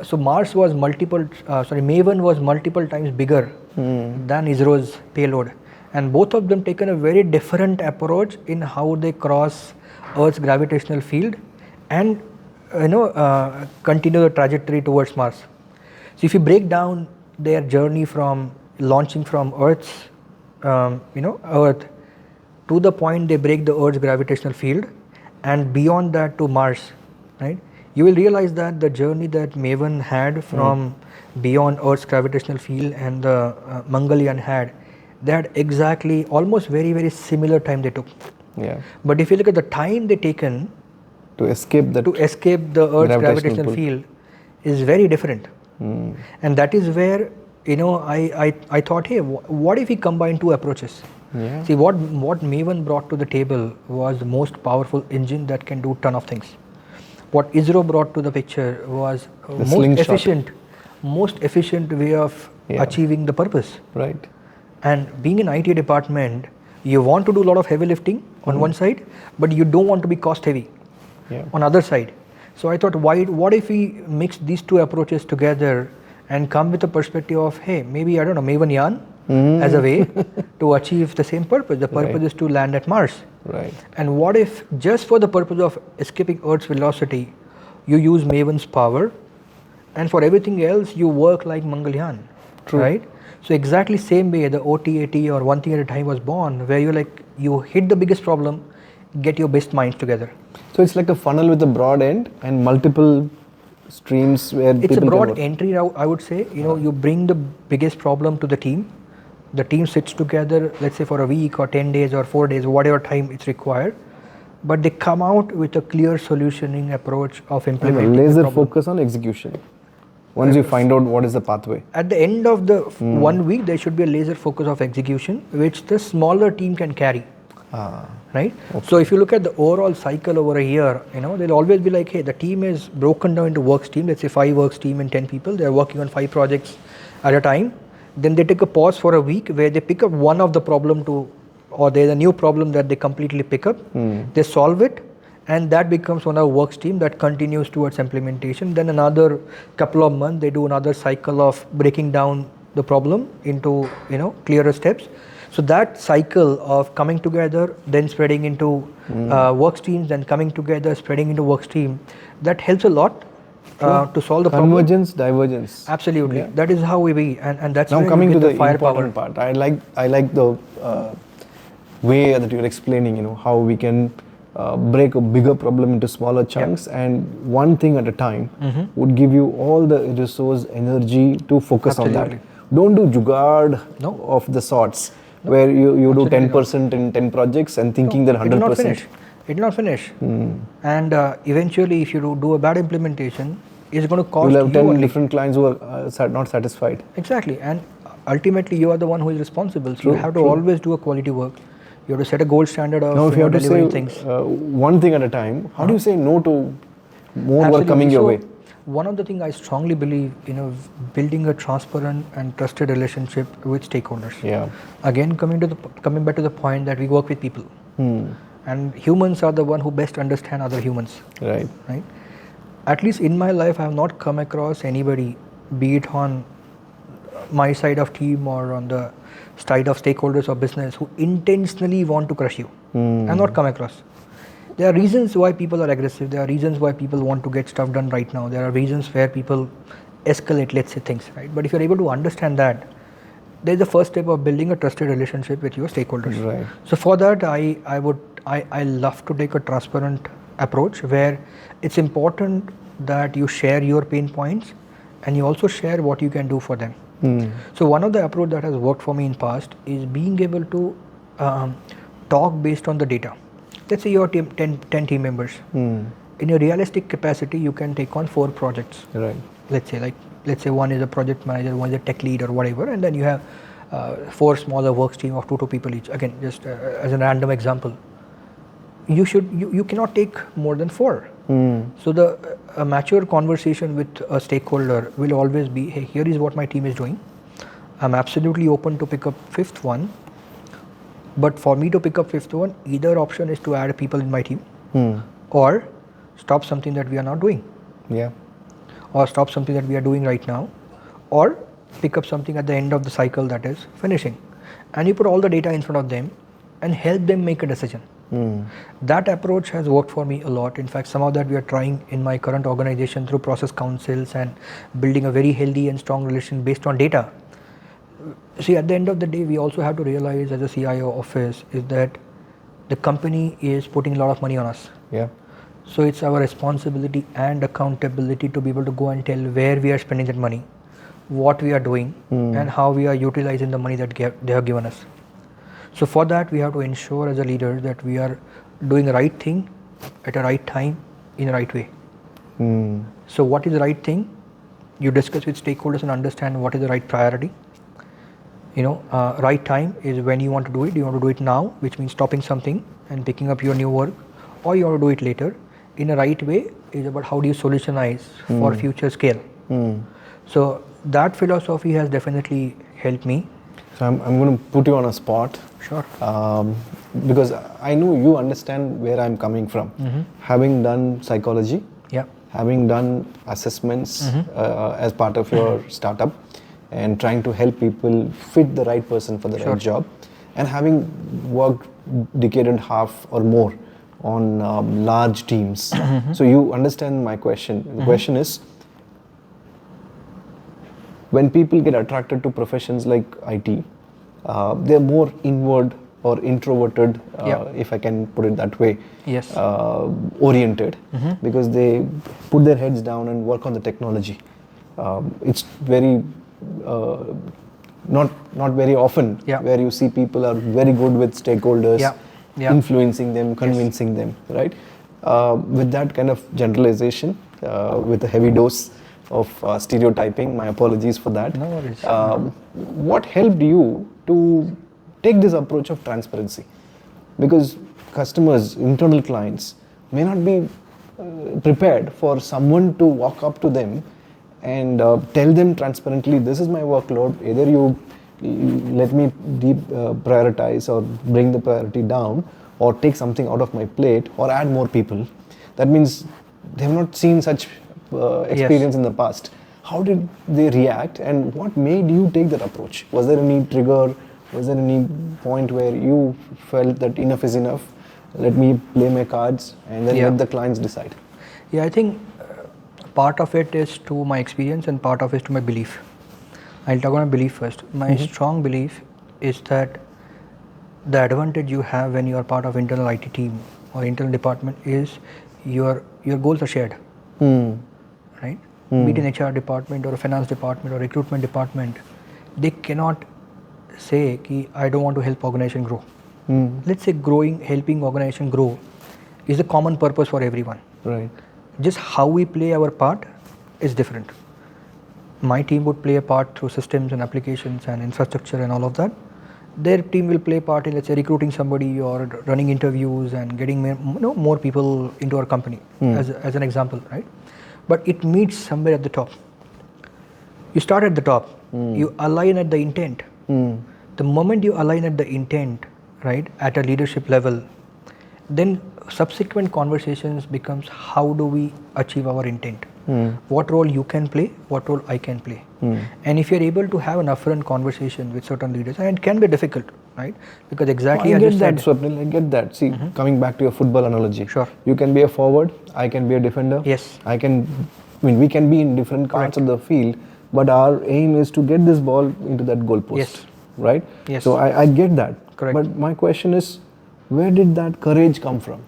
so Mars was Maven was multiple times bigger than ISRO's payload. And both of them taken a very different approach in how they cross Earth's gravitational field and continue the trajectory towards Mars. So if you break down their journey from launching from Earth to the point they break the Earth's gravitational field, and beyond that to Mars, right? You will realize that the journey that Maven had from beyond Earth's gravitational field and the Mangalyaan had, they had exactly almost very, very similar time they took. Yeah. But if you look at the time they taken to escape the Earth's gravitational field is very different. And that is where I thought, hey, what if we combine two approaches? Yeah. See, what Maven brought to the table was the most powerful engine that can do ton of things. What ISRO brought to the picture was most efficient way of achieving the purpose. Right. And being an IT department, you want to do a lot of heavy lifting on one side, but you don't want to be cost heavy on other side. So I thought, what if we mix these two approaches together and come with a perspective of, hey, maybe, Mangalyaan as a way to achieve the same purpose. The purpose is to land at Mars. Right. And what if just for the purpose of escaping Earth's velocity, you use Maven's power, and for everything else, you work like Mangalyaan. True. Right? So exactly same way the OT/AT or one thing at a time was born, where you hit the biggest problem, get your best minds together. So it's like a funnel with a broad end and multiple streams where it's a broad entry route, I would say. You bring the biggest problem to the team. The team sits together, let's say for a week or 10 days or 4 days, whatever time it's required. But they come out with a clear solutioning approach of implementing the laser problem. Focus on execution. Once you find out what is the pathway. At the end of the 1 week, there should be a laser focus of execution, which the smaller team can carry. Right? Okay. So if you look at the overall cycle over a year, they'll always be like, hey, the team is broken down into work stream. Let's say 5 work stream and 10 people. They're working on 5 projects at a time. Then they take a pause for a week where they pick up one of the problem or there's a new problem that they completely pick up. They solve it. And that becomes one of work stream that continues towards implementation. Then another couple of months, they do another cycle of breaking down the problem into clearer steps. So that cycle of coming together, then spreading into work streams, then coming together, spreading into work stream, that helps a lot to solve the problem. Convergence, divergence. Absolutely, that is how we be, and that's now where coming to the firepower important part. I like the way that you're explaining. How we can break a bigger problem into smaller chunks, and one thing at a time would give you all the resource, energy to focus on that. Don't do jugaad of the sorts where you do 10% in 10 projects and thinking that 100%. It will not finish. And eventually, if you do a bad implementation, it's going to cost you. You'll have 10 different clients who are not satisfied. Exactly. And ultimately, you are the one who is responsible. So you have to always do a quality work. You have to set a gold standard of Now, if you have to say delivering things. one thing at a time, how do you say no to more work coming your way? One of the things I strongly believe, building a transparent and trusted relationship with stakeholders. Yeah. Again, coming back to the point that we work with people, and humans are the one who best understand other humans. Right. Right. At least in my life, I have not come across anybody, be it on my side of team or on the side of stakeholders or business, who intentionally want to crush you. I have not come across. There are reasons why people are aggressive. There are reasons why people want to get stuff done right now. There are reasons where people escalate, let's say, things, right? But if you're able to understand that, there's the first step of building a trusted relationship with your stakeholders. Right. So for that, I love to take a transparent approach where it's important that you share your pain points and you also share what you can do for them. So one of the approach that has worked for me in past is being able to talk based on the data. Let's say your team 10 team members. In a realistic capacity, you can take on 4 projects. Right. Let's say one is a project manager, one is a tech lead or whatever, and then you have 4 smaller work stream of 2 people each. Again, just as a random example, you cannot take more than 4. So a mature conversation with a stakeholder will always be, hey, here is what my team is doing. I'm absolutely open to pick up 5th one. But for me to pick up 5th one, either option is to add people in my team or stop something that we are not doing. Yeah. Or stop something that we are doing right now, or pick up something at the end of the cycle that is finishing. And you put all the data in front of them and help them make a decision. That approach has worked for me a lot. In fact, some of that we are trying in my current organization through process councils and building a very healthy and strong relation based on data. See, at the end of the day, we also have to realize as a CIO office is that the company is putting a lot of money on us. Yeah. So it's our responsibility and accountability to be able to go and tell where we are spending that money, what we are doing, and how we are utilizing the money that they have given us. So for that, we have to ensure as a leader that we are doing the right thing at the right time in the right way. So what is the right thing? You discuss with stakeholders and understand what is the right priority. Right time is when you want to do it. You want to do it now, which means stopping something and picking up your new work, or you want to do it later. In a right way is about how do you solutionize for future scale. So that philosophy has definitely helped me. So I'm going to put you on a spot. Sure. Because I know you understand where I'm coming from. Having done psychology, having done assessments as part of your startup, and trying to help people fit the right person for the right job, and having worked decade and a half or more on large teams. So you understand my question. The question is, when people get attracted to professions like IT, they're more inward or introverted, if I can put it that way, oriented, because they put their heads down and work on the technology. It's very not very often where you see people are very good with stakeholders, influencing them, convincing them, right? With that kind of generalization, with a heavy dose of stereotyping, my apologies for that. No worries. What helped you to take this approach of transparency? Because customers, internal clients may not be prepared for someone to walk up to them and tell them transparently, this is my workload, either you let me prioritize or bring the priority down, or take something out of my plate, or add more people. That means they have not seen such experience in the past. How did they react, and what made you take that approach? Was there any trigger? Was there any point where you felt that enough is enough, let me play my cards and then let the clients decide? Yeah, I think part of it is to my experience and part of it is to my belief. I'll talk about my belief first. My strong belief is that the advantage you have when you are part of internal IT team or internal department is your goals are shared, right? Be it an HR department or a finance department or recruitment department, they cannot say ki I don't want to help organization grow. Let's say helping organization grow is a common purpose for everyone. Right. Just how we play our part is different. My team would play a part through systems and applications and infrastructure and all of that. their team will play part in, let's say, recruiting somebody or running interviews and getting more people into our company, as an example, right? But it meets somewhere at the top. You start at the top, you align at the intent. The moment you align at the intent, right, at a leadership level, then subsequent conversations becomes how do we achieve our intent? What role you can play, what role I can play. And if you're able to have an upfront conversation with certain leaders, and it can be difficult, right? Because exactly I as get you that, said, Swapnil, I get that. See, coming back to your football analogy. Sure. You can be a forward, I can be a defender. Yes. I mean, we can be in different parts of the field, but our aim is to get this ball into that goalpost. Yes. Right? Yes. So I get that. Correct. But my question is, where did that courage come from?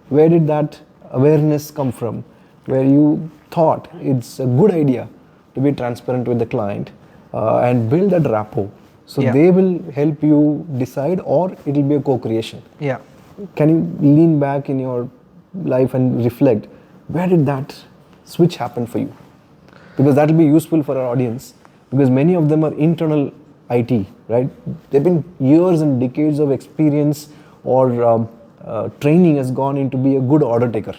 Where did that awareness come from? Where you thought it's a good idea to be transparent with the client and build that rapport. So they will help you decide, or it will be a co-creation. Yeah. Can you lean back in your life and reflect, where did that switch happen for you? Because that will be useful for our audience, because many of them are internal IT, right? They've been years and decades of experience or training has gone into be a good order taker.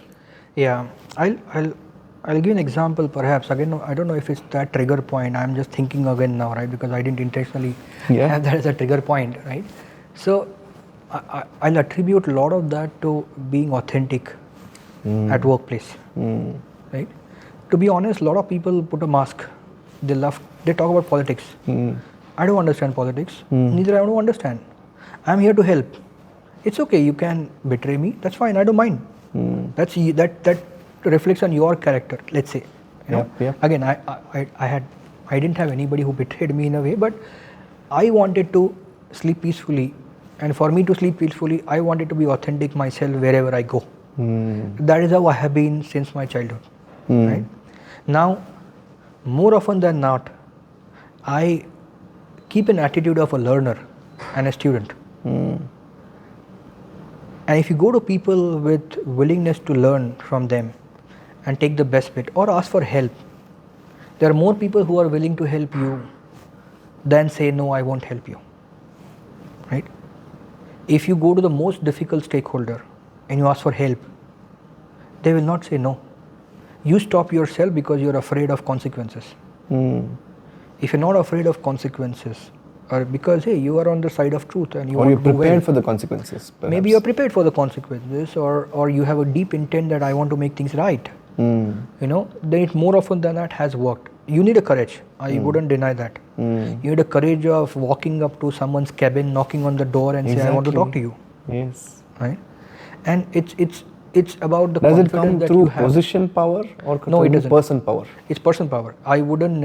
Yeah, I'll give an example perhaps. Again, I don't know if it's that trigger point. I'm just thinking again now, right? Because I didn't intentionally have that as a trigger point, right? So I'll attribute a lot of that to being authentic at workplace, right? To be honest, a lot of people put a mask. They talk about politics. I don't understand politics. Neither I don't understand. I'm here to help. It's okay. You can betray me. That's fine. I don't mind. That reflects on your character. Let's say, you know. Again, I didn't have anybody who betrayed me in a way, but I wanted to sleep peacefully, and for me to sleep peacefully, I wanted to be authentic myself wherever I go. That is how I have been since my childhood. Right now, more often than not, I keep an attitude of a learner and a student. And if you go to people with willingness to learn from them and take the best bit or ask for help, there are more people who are willing to help you than say, no, I won't help you. Right? If you go to the most difficult stakeholder and you ask for help, they will not say no. You stop yourself because you're afraid of consequences. If you're not afraid of consequences, or because hey, you are on the side of truth and you're prepared for the consequences. Perhaps. Maybe you're prepared for the consequences, or you have a deep intent that I want to make things right. You know, then it more often than that has worked. You need a courage. I wouldn't deny that. You need a courage of walking up to someone's cabin, knocking on the door, and say, I want to talk to you. Yes. Right. And it's about the Does confidence it come that through you have. position power or No, it doesn't. person power? It's person power. I wouldn't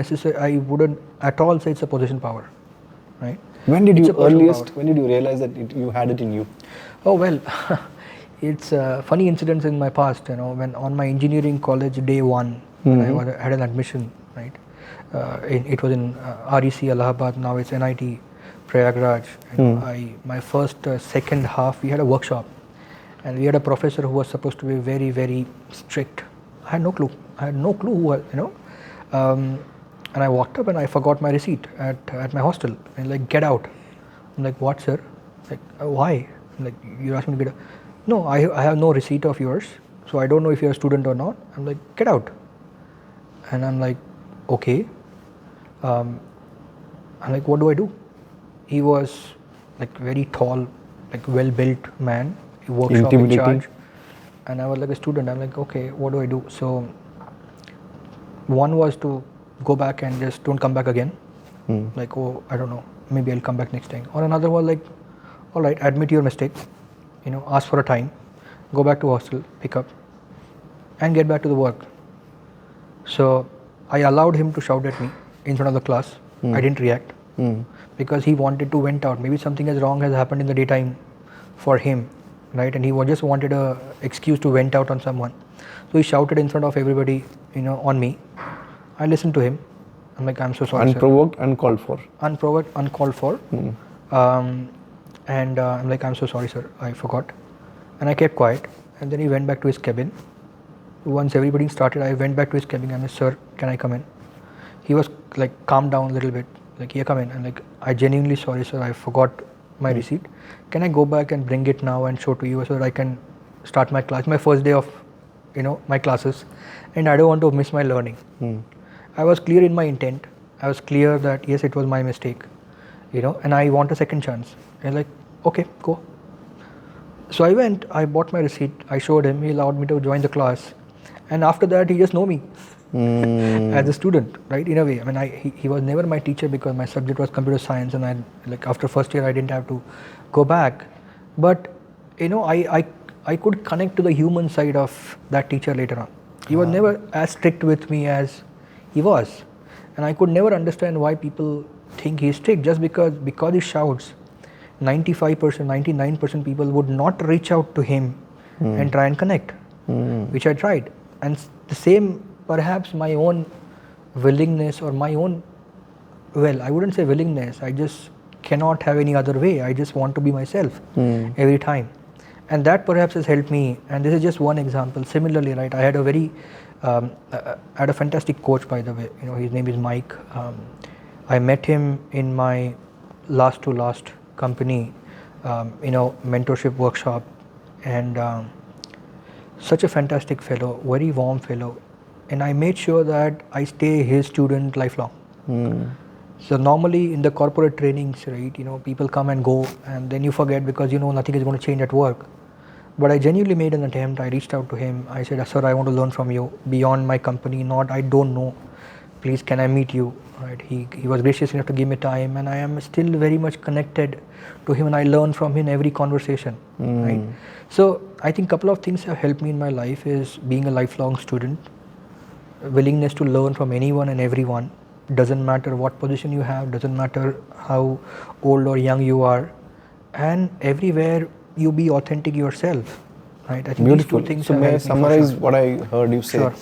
at all say it's a position power. Right? When did you realize that you had it in you? Oh well, it's funny incidents in my past. You know, when on my engineering college day one, when I had an admission, right? It was in REC Allahabad. Now it's NIT Prayagraj. My first second half, we had a workshop, and we had a professor who was supposed to be very, very strict. I had no clue who, you know. And I walked up and I forgot my receipt at my hostel. And like, get out. I'm like, what, sir? Like, why? I'm like, you're asking me to get out. No, I have no receipt of yours, so I don't know if you're a student or not. I'm like, get out. And I'm like, okay. I'm like, what do I do? He was like very tall, like well-built man. He workshop in charge. And I was like a student. I'm like, okay, what do I do? So one was to go back and just don't come back again. Like, oh, I don't know, maybe I'll come back next time. Or another was like, all right, admit your mistake, you know, ask for a time, go back to hostel, pick up, and get back to the work. So I allowed him to shout at me in front of the class. I didn't react because he wanted to vent out. Maybe something wrong has happened in the daytime for him, right? And he just wanted an excuse to vent out on someone. So he shouted in front of everybody, you know, on me. I listened to him. I'm like, I'm so sorry, Unprovoked, sir. Uncalled for. Unprovoked, uncalled for. I'm like, I'm so sorry, sir. I forgot. And I kept quiet. And then he went back to his cabin. Once everybody started, I went back to his cabin. I'm like, sir, can I come in? He was like, calm down a little bit. Like, yeah, come in. I'm like, I genuinely sorry, sir. I forgot my receipt. Can I go back and bring it now and show to you so that I can start my class, my first day of, my classes, and I don't want to miss my learning. I was clear in my intent. I was clear that yes, it was my mistake, and I want a second chance. And like, okay, go. So I went, I bought my receipt, I showed him, he allowed me to join the class. And after that, he just know me as a student, right? In a way, I mean, he was never my teacher because my subject was computer science, and after first year, I didn't have to go back. But, I could connect to the human side of that teacher later on. He was never as strict with me as he was. And I could never understand why people think he's strict just because he shouts. 95%, 99% people would not reach out to him and try and connect, which I tried. And the same, perhaps my own willingness or my own, I wouldn't say willingness, I just cannot have any other way. I just want to be myself every time. And that perhaps has helped me. And this is just one example. Similarly, right, I had I had a fantastic coach, by the way. His name is Mike. I met him in my last company, mentorship workshop, and such a fantastic fellow, very warm fellow, and I made sure that I stay his student lifelong. So normally in the corporate trainings, right, people come and go, and then you forget because nothing is going to change at work. But I genuinely made an attempt. I reached out to him. I said, sir, I want to learn from you beyond my company. Not I don't know. Please, can I meet you? Right? He was gracious enough to give me time, and I am still very much connected to him, and I learn from him in every conversation. Right? So I think a couple of things have helped me in my life is being a lifelong student, willingness to learn from anyone and everyone. Doesn't matter what position you have, doesn't matter how old or young you are, and everywhere you be authentic yourself. Right? I think Beautiful. These two things so may I summarize what I heard you say? Sure.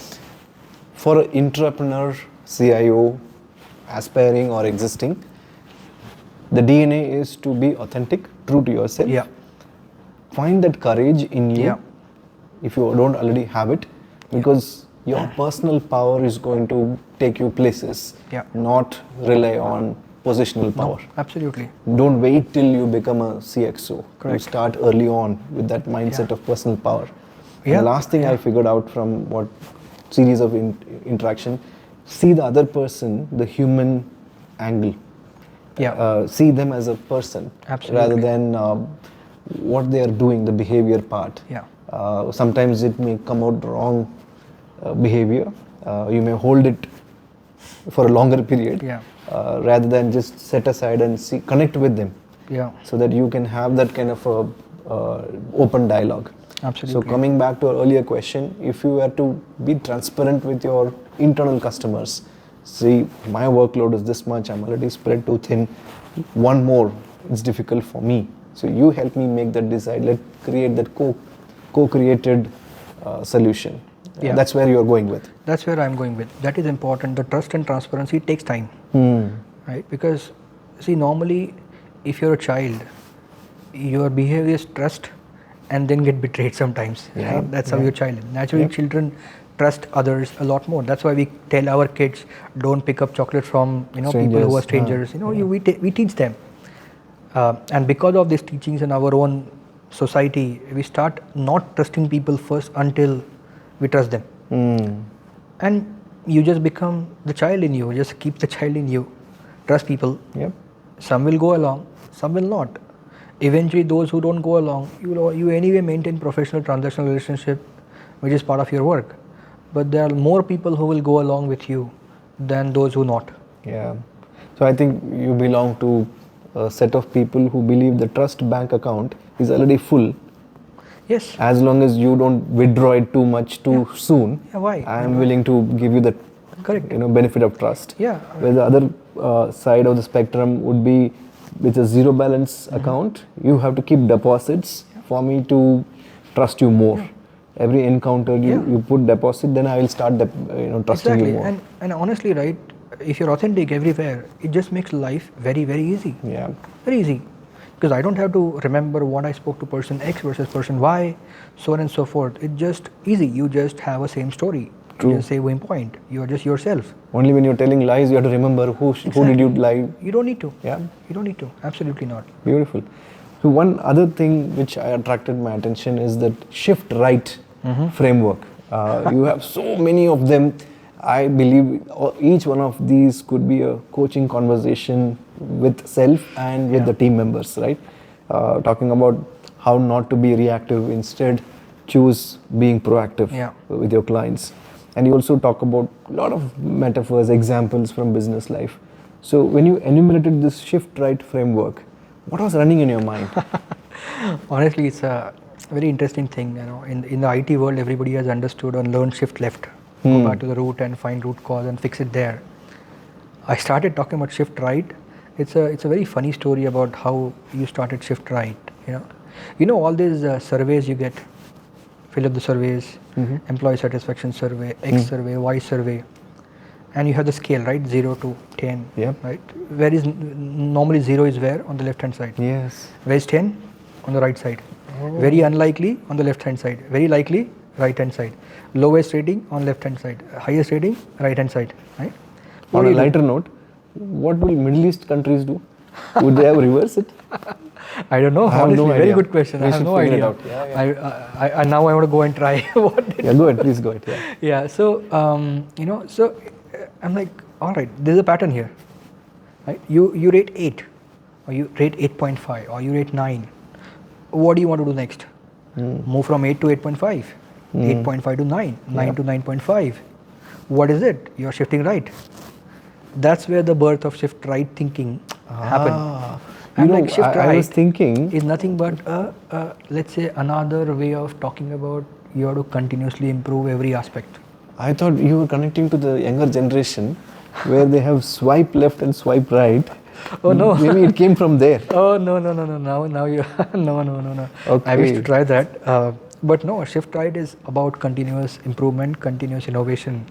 For an entrepreneur, CIO, aspiring or existing, the DNA is to be authentic, true to yourself. Yeah. Find that courage in you, Yeah. if you don't already have it, because your personal power is going to take you places, not rely on positional power. No, absolutely. Don't wait till you become a CXO. Correct. You start early on with that mindset of personal power. And the last thing I figured out from what series of interaction, see the other person, the human angle. See them as a person. Absolutely. Rather than what they are doing, the behavior part. Sometimes it may come out wrong behavior. You may hold it for a longer period. Rather than just set aside and connect with them. So that you can have that kind of open dialogue. Absolutely. So coming back to our earlier question, if you were to be transparent with your internal customers, see, my workload is this much, I'm already spread too thin, one more, it's difficult for me. So you help me make that decide, let's create that co-created solution. That's where you're going with. That's where I'm going with. That is important. The trust and transparency takes time. Right? Because, see, normally, if you're a child, your behavior is trust and then get betrayed sometimes. Right? That's how your child is. Naturally, children trust others a lot more. That's why we tell our kids, don't pick up chocolate from people who are strangers. We teach them. And because of these teachings in our own society, we start not trusting people first until we trust them. And you just become the child in you. Just keep the child in you. Trust people. Some will go along, some will not. Eventually, those who don't go along, you anyway maintain professional transactional relationship, which is part of your work. But there are more people who will go along with you than those who not. So I think you belong to a set of people who believe the trust bank account is already full. Yes. As long as you don't withdraw it too much too soon, why? I am willing to give you the benefit of trust. Where the other side of the spectrum would be with a zero balance account, you have to keep deposits for me to trust you more. Every encounter you put deposit, then I will start trusting you more. And honestly, right, if you're authentic everywhere, it just makes life very, very easy. Very easy. Because I don't have to remember what I spoke to person X versus person Y, so on and so forth. It's just easy. You just have a same story. True. just say one point. You are just yourself. Only when you're telling lies, you have to remember who did you lie. You don't need to. Yeah. You don't need to. Absolutely not. Beautiful. So one other thing which attracted my attention is that shift right framework. You have so many of them. I believe each one of these could be a coaching conversation with self and with the team members, right? Talking about how not to be reactive, instead choose being proactive with your clients. And you also talk about a lot of metaphors, examples from business life. So when you enumerated this shift right framework, what was running in your mind? Honestly, it's a very interesting thing. In the IT world, everybody has understood and learned shift left. Go back to the root and find root cause and fix it there. I started talking about shift right. It's a very funny story about how you started shift right. All these surveys you get, fill up the surveys, employee satisfaction survey, X survey, Y survey, and you have the scale, right? 0 to 10, right? Where is normally 0 is where? On the left hand side. Yes. Where is 10? On the right side. Very unlikely on the left hand side. Very likely right hand side. Lowest rating on left hand side. Highest rating right hand side. Right? On a lighter note, what will Middle East countries do? Would they have reversed it? I don't know. Honestly, very good question. I have no idea. I now I want to go and try. Go ahead. Please go ahead. Yeah. So so I'm like, all right, there's a pattern here. Right? You rate 8, or you rate 8.5, or you rate 9. What do you want to do next? Move from 8 to 8.5, 8.5 to 9, 9 to 9.5. What is it? You're shifting right. That's where the birth of shift right thinking happened. Shift right I was thinking is nothing but let's say another way of talking about you have to continuously improve every aspect. I thought you were connecting to the younger generation where they have swipe left and swipe right. Oh no! Maybe it came from there. Oh no! Now you no. Okay. I wish to try that, but no. Shift right is about continuous improvement, continuous innovation,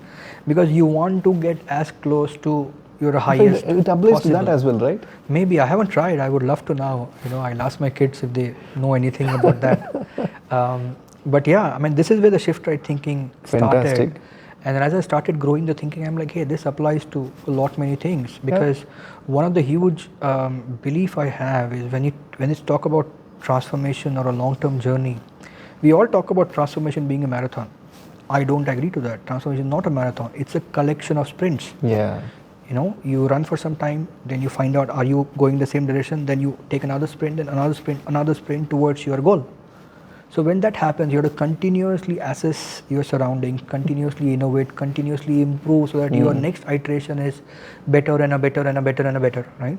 because you want to get as close to your highest. It applies possible. to that as well, right? Maybe I haven't tried. I would love to now. I'll ask my kids if they know anything about that. But yeah, this is where the shift right thinking started. Fantastic. And then as I started growing the thinking, I'm like, hey, this applies to a lot many things, because one of the huge belief I have is when it's talk about transformation or a long-term journey, we all talk about transformation being a marathon. I don't agree to that. Transformation is not a marathon. It's a collection of sprints. Yeah. You run for some time, then you find out are you going the same direction, then you take another sprint, then another sprint towards your goal. So when that happens, you have to continuously assess your surroundings, continuously innovate, continuously improve, so that your next iteration is better and a better and a better and a better, right?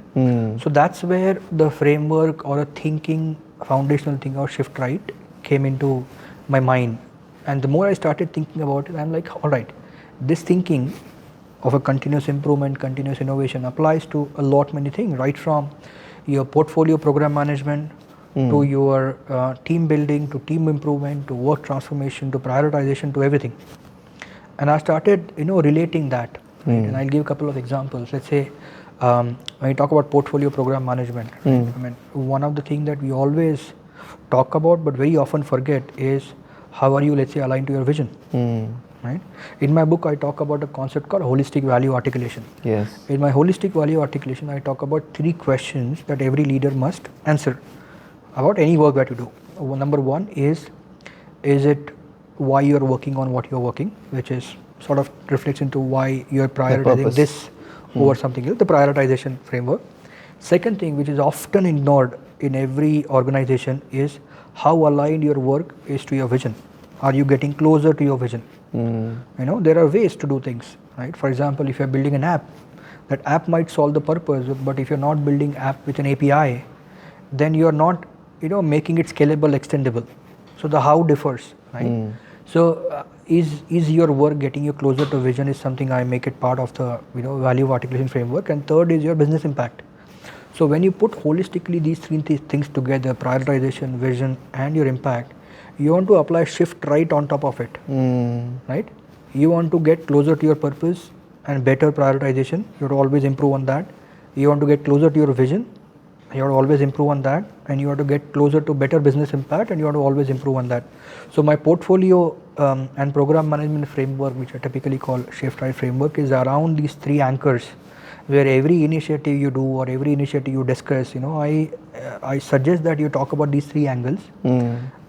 So that's where the framework or a thinking, foundational thing or shift right came into my mind. And the more I started thinking about it, I'm like, all right, this thinking of a continuous improvement, continuous innovation applies to a lot many things, right from your portfolio program management, to your team building, to team improvement, to work transformation, to prioritization, to everything. And I started, relating that. Right? And I'll give a couple of examples. Let's say when you talk about portfolio program management, right? One of the things that we always talk about but very often forget is how are you, let's say, aligned to your vision. Right? In my book, I talk about a concept called holistic value articulation. Yes. In my holistic value articulation, I talk about 3 questions that every leader must answer about any work that you do. Number 1 is it why you're working on what you're working, which is sort of reflects into why you're prioritizing this over something else, the prioritization framework. Second thing, which is often ignored in every organization, is how aligned your work is to your vision. Are you getting closer to your vision? There are ways to do things, right? For example, if you're building an app, that app might solve the purpose, but if you're not building app with an API, then you're not making it scalable, extendable. So the how differs, right? So is your work getting you closer to vision is something I make it part of the value articulation framework. And third is your business impact. So when you put holistically these 3 things together, prioritization, vision, and your impact, you want to apply shift right on top of it, right? You want to get closer to your purpose and better prioritization. You have to always improve on that. You want to get closer to your vision. You have to always improve on that, and you have to get closer to better business impact, and you have to always improve on that. So my portfolio and program management framework, which I typically call shift right framework, is around these 3 anchors, where every initiative you do or every initiative you discuss, I suggest that you talk about these 3 angles,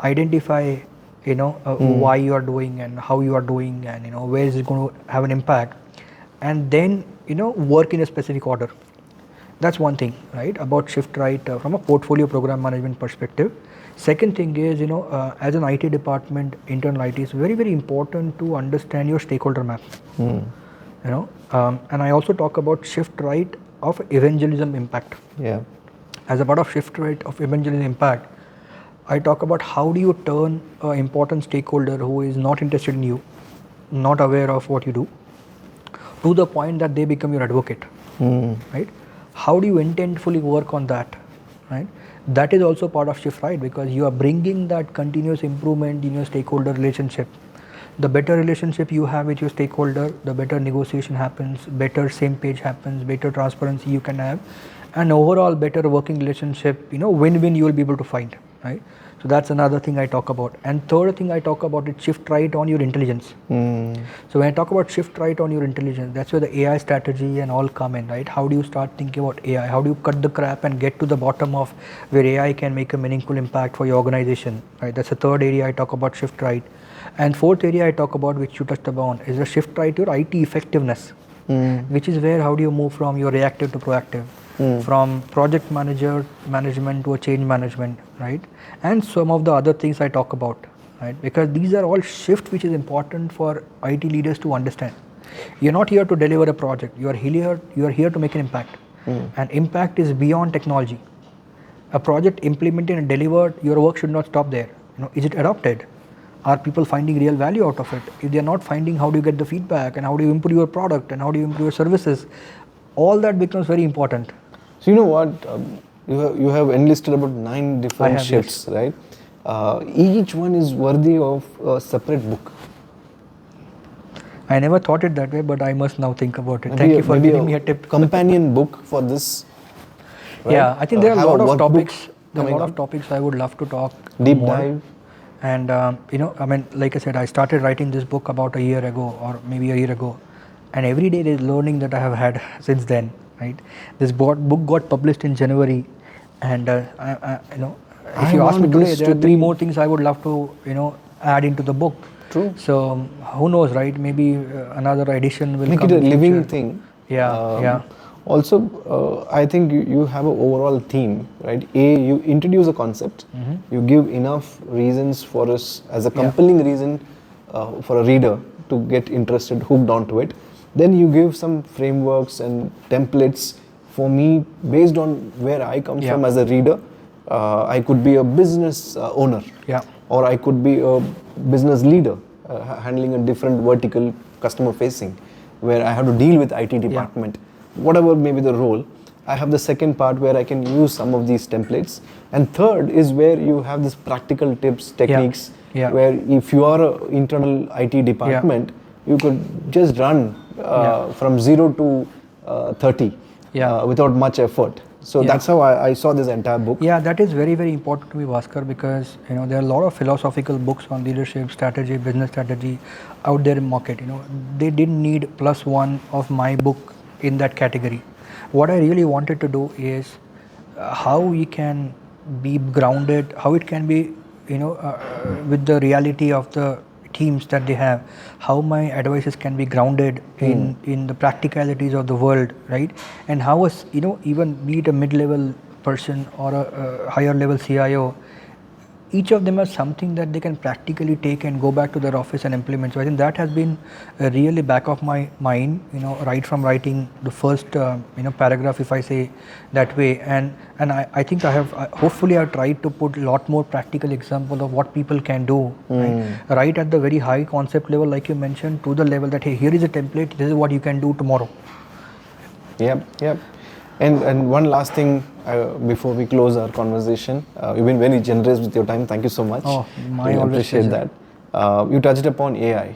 identify, why you are doing and how you are doing, and where is it going to have an impact, and then work in a specific order. That's one thing, right, about shift right from a portfolio program management perspective. Second thing is, as an IT department, internal IT, is very, very important to understand your stakeholder map. And I also talk about shift right of evangelism impact. Yeah. As a part of shift right of evangelism impact, I talk about how do you turn an important stakeholder who is not interested in you, not aware of what you do, to the point that they become your advocate, right? How do you intentfully work on that, right? That is also part of shift right, because you are bringing that continuous improvement in your stakeholder relationship. The better relationship you have with your stakeholder, the better negotiation happens, better same page happens, better transparency you can have, and overall better working relationship, win-win you will be able to find, right? So that's another thing I talk about. And third thing I talk about is shift right on your intelligence. So when I talk about shift right on your intelligence, that's where the AI strategy and all come in, right? How do you start thinking about AI? How do you cut the crap and get to the bottom of where AI can make a meaningful impact for your organization, right? That's the third area I talk about shift right. And fourth area I talk about, which you touched upon, is the shift right your IT effectiveness, which is where how do you move from your reactive to proactive, from project management to a change management, right? And some of the other things I talk about, right? Because these are all shift which is important for IT leaders to understand. You're not here to deliver a project. You are here to make an impact. And impact is beyond technology. A project implemented and delivered, your work should not stop there. Is it adopted? Are people finding real value out of it? If they are not finding, how do you get the feedback, and how do you improve your product, and how do you improve your services? All that becomes very important. So you know what, you have enlisted about 9 different shifts, yes. right? Each one is worthy of a separate book. I never thought it that way, but I must now think about it. Thank you for giving me a tip. Companion book for this. Right? Yeah, I think there are a lot of topics. There are a lot of topics I would love to talk deep more. dive. And like I said, I started writing this book about a year ago, or maybe a year ago, and every day there's learning that I have had since then. Right? This book got published in January, and if you ask me today, there are 3 more things I would love to add into the book. True. So who knows, right? Maybe another edition will make come it a in living future. thing. Yeah. Also, I think you have an overall theme, right? You introduce a concept, you give enough reasons for us as a compelling reason for a reader to get interested, hooked onto it. Then you give some frameworks and templates for me based on where I come from as a reader. I could be a business owner, or I could be a business leader handling a different vertical, customer facing, where I have to deal with IT department. Whatever may be the role, I have the second part where I can use some of these templates, and third is where you have this practical tips, techniques, where if you are an internal IT department, you could just run from 0 to 30 without much effort. So that's how I saw this entire book. Yeah, that is very, very important to me, Bhaskar, because there are a lot of philosophical books on leadership, strategy, business strategy out there in market. They didn't need +1 of my book in that category. What I really wanted to do is how we can be grounded, how it can be, with the reality of the teams that they have, how my advices can be grounded in the practicalities of the world, right? And how even be it a mid-level person or a higher level CIO, each of them has something that they can practically take and go back to their office and implement. So I think that has been really back of my mind, right from writing the first paragraph, if I say that way, and I think I have hopefully I've tried to put a lot more practical example of what people can do, right at the very high concept level, like you mentioned, to the level that hey, here is a template, this is what you can do tomorrow. Yep. And one last thing before we close our conversation, you've been very generous with your time. Thank you so much. Oh, I appreciate that. You touched upon AI,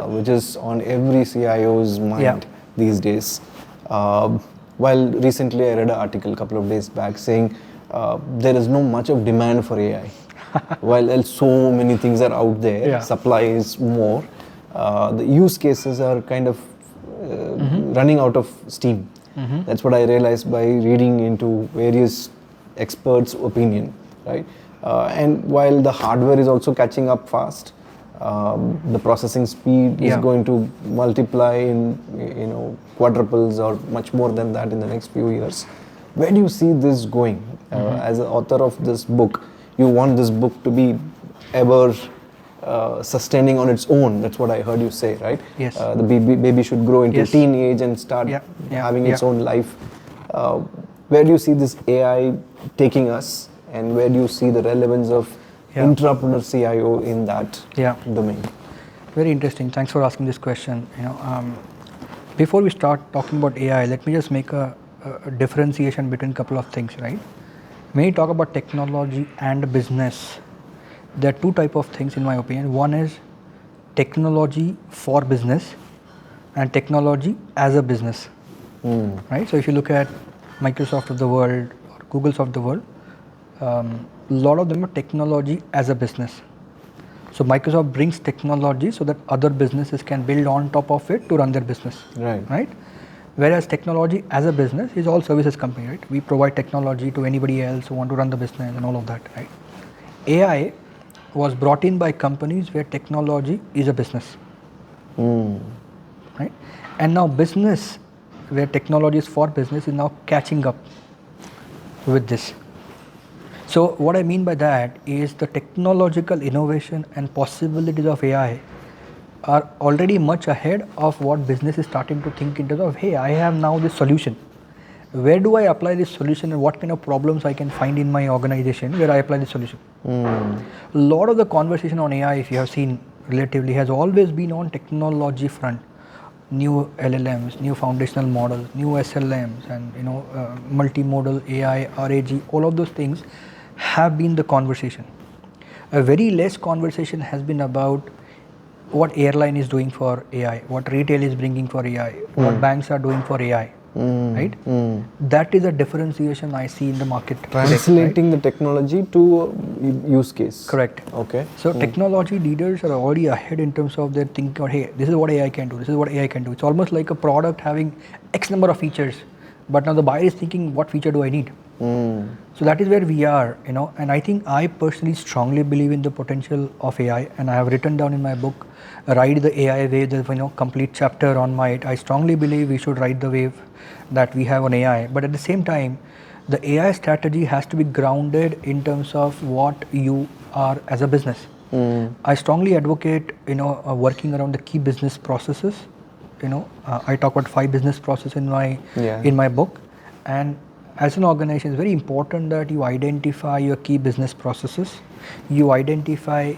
which is on every CIO's mind these days. While recently I read an article a couple of days back saying there is no much of demand for AI. While so many things are out there, Yeah. supply is more. The use cases are kind of running out of steam. That's what I realized by reading into various experts' opinion, right? And while the hardware is also catching up fast, the processing speed is Yeah. going to multiply in quadruples or much more than that in the next few years. Where do you see this going? As an author of this book, you want this book to be ever sustaining on its own. That's what I heard you say, right? Yes. The baby should grow into Yes. teenage and start Yeah, yeah, having its yeah. own life. Where do you see this AI taking us, and where do you see the relevance of Yeah. Intrapreneur CIO in that Yeah. domain? Very interesting. Thanks for asking this question. Before we start talking about AI, let me just make a differentiation between a couple of things, right? When you talk about technology and business, there are two type of things in my opinion. One is technology for business and technology as a business, right? So if you look at Microsoft of the world or Google's of the world, a lot of them are technology as a business. So Microsoft brings technology so that other businesses can build on top of it to run their business, right? Whereas technology as a business is all services company, right? We provide technology to anybody else who want to run the business and all of that, right? AI was brought in by companies where technology is a business, right? And now business, where technology is for business, is now catching up with this. So what I mean by that is the technological innovation and possibilities of AI are already much ahead of what business is starting to think in terms of, hey, I have now this solution. Where do I apply this solution and what kind of problems I can find in my organization where I apply this solution? A lot of the conversation on AI, if you have seen relatively, has always been on technology front. New LLMs, new foundational models, new SLMs, and multimodal AI, RAG, all of those things have been the conversation. A very less conversation has been about what airline is doing for AI, what retail is bringing for AI, what banks are doing for AI, right? That is a differentiation I see in the market. Translating the technology to use case. Correct. Okay. So technology leaders are already ahead in terms of their thinking, hey, this is what AI can do, this is what AI can do. It's almost like a product having X number of features, but now the buyer is thinking, what feature do I need? So that is where we are, and I think I personally strongly believe in the potential of AI, and I have written down in my book, Ride the AI Wave, the complete chapter on it. I strongly believe we should ride the wave that we have on AI, but at the same time, the AI strategy has to be grounded in terms of what you are as a business. I strongly advocate, working around the key business processes. I talk about 5 business processes in my book, and as an organization, it's very important that you identify your key business processes. You identify,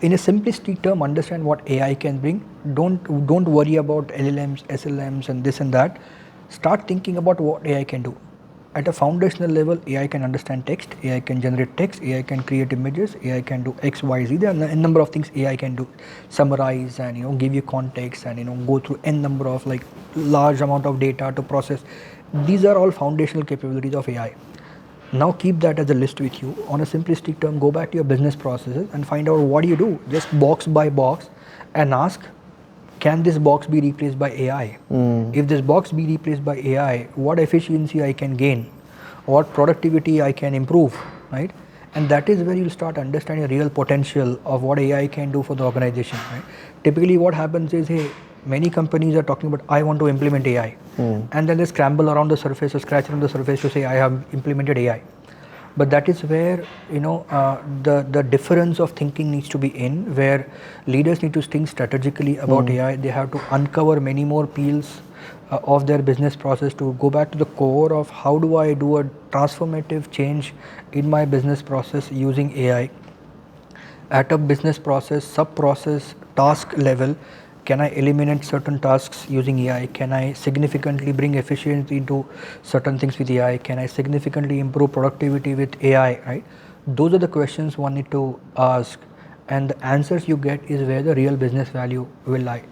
in a simplistic term, understand what AI can bring. Don't worry about LLMs, SLMs, and this and that. Start thinking about what AI can do. At a foundational level, AI can understand text, AI can generate text, AI can create images, AI can do X, Y, Z. There are a number of things AI can do. Summarize and give you context and go through n number of large amount of data to process. These are all foundational capabilities of AI. Now keep that as a list with you. On a simplistic term, go back to your business processes and find out what do you do. Just box by box and ask, can this box be replaced by AI? If this box be replaced by AI, what efficiency I can gain? What productivity I can improve, right? And that is where you'll start understanding the real potential of what AI can do for the organization, right? Typically what happens is, hey, many companies are talking about, I want to implement AI. And then they scramble around the surface or scratch around the surface to say, I have implemented AI. But that is where, the difference of thinking needs to be in, where leaders need to think strategically about AI. They have to uncover many more peels of their business process to go back to the core of how do I do a transformative change in my business process using AI. At a business process, sub-process, task level, can I eliminate certain tasks using AI? Can I significantly bring efficiency into certain things with AI? Can I significantly improve productivity with AI, right? Those are the questions one need to ask, and the answers you get is where the real business value will lie.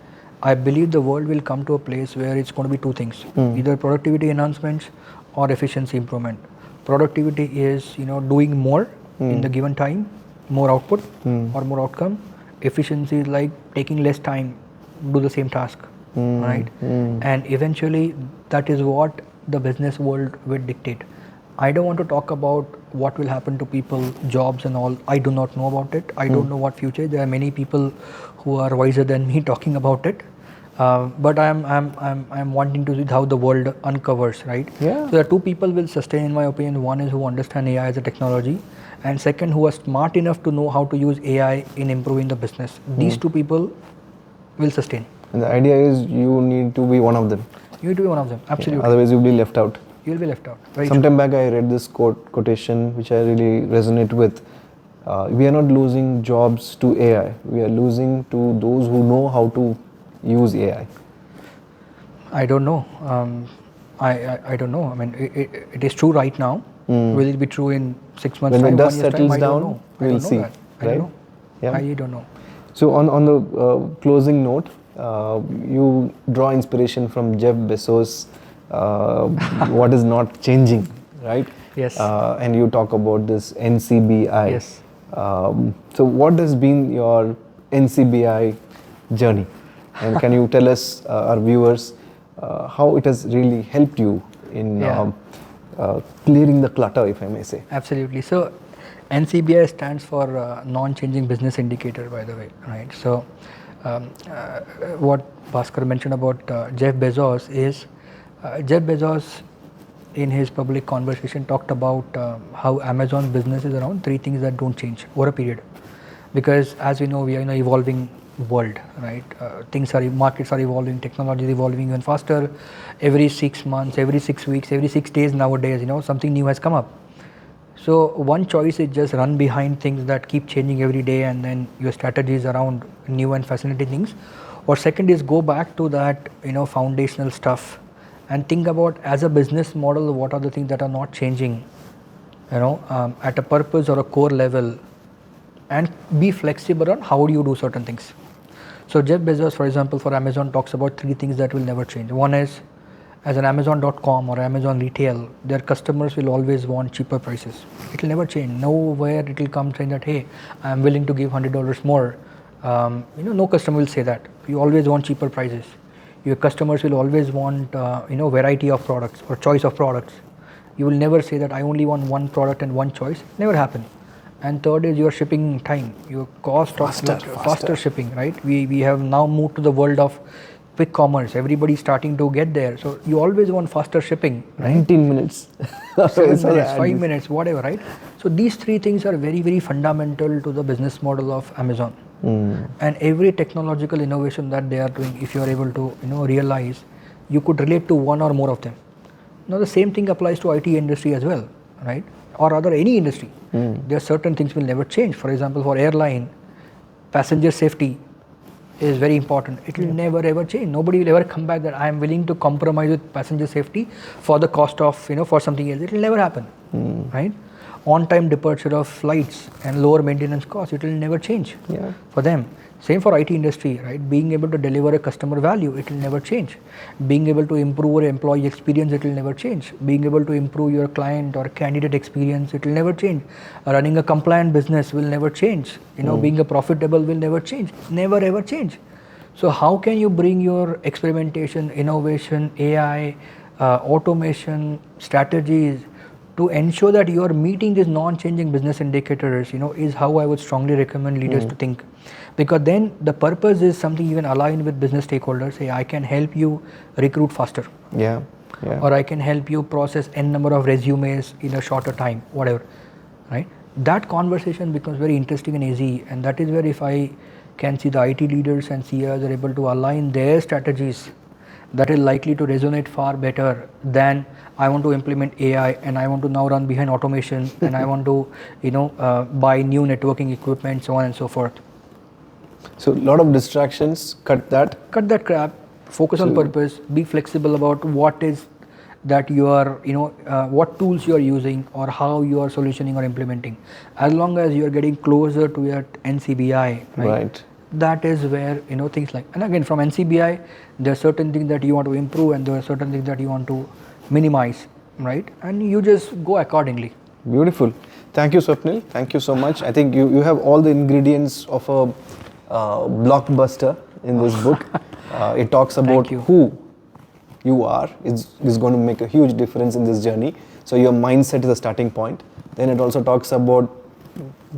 I believe the world will come to a place where it's going to be 2 things, either productivity enhancements or efficiency improvement. Productivity is, doing more in the given time, more output or more outcome. Efficiency is like taking less time, do the same task, right? And eventually that is what the business world will dictate. I don't want to talk about what will happen to people, jobs and all. I do not know about it. I don't know what future. There are many people who are wiser than me talking about it. But I'm wanting to see how the world uncovers, right? Yeah. So there are two people will sustain, in my opinion. One is who understand AI as a technology, and second who are smart enough to know how to use AI in improving the business. These two people will sustain. And the idea is you need to be one of them. You need to be one of them. Absolutely. Otherwise, you'll be left out. You'll be left out. Very Sometime back, I read this quotation which I really resonate with. We are not losing jobs to AI. We are losing to those who know how to use AI. I don't know. I don't know. I mean, it is true right now. Will it be true in 6 months' When time? the dust 1 year's settles time? I don't down, know. we'll see. I Right? don't know. Yeah. I don't know. So on the closing note, you draw inspiration from Jeff Bezos. What is not changing, right? Yes. And you talk about this NCBI. Yes. So what has been your NCBI journey? And can you tell us, our viewers, how it has really helped you in clearing the clutter, if I may say? Absolutely. So NCBI stands for non-changing business indicator, by the way, right? So what Bhaskar mentioned about Jeff Bezos is Jeff Bezos in his public conversation talked about how Amazon business is around 3 things that don't change over a period, because as we know we are in an evolving world, right? Markets are evolving, technology is evolving even faster. Every 6 months, every 6 weeks, every 6 days nowadays, something new has come up. So one choice is just run behind things that keep changing every day, and then your strategies around new and fascinating things. Or second is go back to that foundational stuff and think about, as a business model, what are the things that are not changing at a purpose or a core level, and be flexible on how do you do certain things. So Jeff Bezos, for example, for Amazon talks about 3 things that will never change. One is, as an Amazon.com or Amazon retail, their customers will always want cheaper prices. It will never change. Nowhere it will come saying that, hey, I'm willing to give $100 more. No customer will say that. You always want cheaper prices. Your customers will always want variety of products or choice of products. You will never say that I only want one product and one choice. Never happen. And third is your shipping time, your cost of faster shipping, right? We have now moved to the world of quick commerce. Everybody's starting to get there. So you always want faster shipping. 19 minutes. 7 minutes, 5 minutes, whatever, right? So these 3 things are very, very fundamental to the business model of Amazon. And every technological innovation that they are doing, if you are able to realize, you could relate to one or more of them. Now the same thing applies to IT industry as well, right? Or rather any industry. There are certain things will never change. For example, for airline, passenger safety is very important. It will never ever change. Nobody will ever come back that I am willing to compromise with passenger safety for the cost of for something else. It will never happen, right? On-time departure of flights and lower maintenance costs, it will never change for them. Same for IT industry, right? Being able to deliver a customer value, it will never change. Being able to improve your employee experience, it will never change. Being able to improve your client or candidate experience, it will never change. Running a compliant business will never change. Being a profitable will never change. Never ever change. So how can you bring your experimentation, innovation, AI, automation, strategies to ensure that you are meeting these non-changing business indicators, is how I would strongly recommend leaders to think. Because then the purpose is something even aligned with business stakeholders. Say, I can help you recruit faster. Yeah. Or I can help you process n number of resumes in a shorter time, whatever, right? That conversation becomes very interesting and easy. And that is where if I can see the IT leaders and CEOs are able to align their strategies, that is likely to resonate far better than I want to implement AI and I want to now run behind automation and I want to, buy new networking equipment, so on and so forth. So a lot of distractions, cut that. Cut that crap, focus on purpose, be flexible about what is that you are, what tools you are using or how you are solutioning or implementing. As long as you are getting closer to your NCBI, right? That is where, things like, and again from NCBI, there are certain things that you want to improve and there are certain things that you want to minimize, right? And you just go accordingly. Beautiful. Thank you, Swapnil. Thank you so much. I think you have all the ingredients of a blockbuster in this book. It talks about you. who you are is going to make a huge difference in this journey. So your mindset is the starting point. Then it also talks about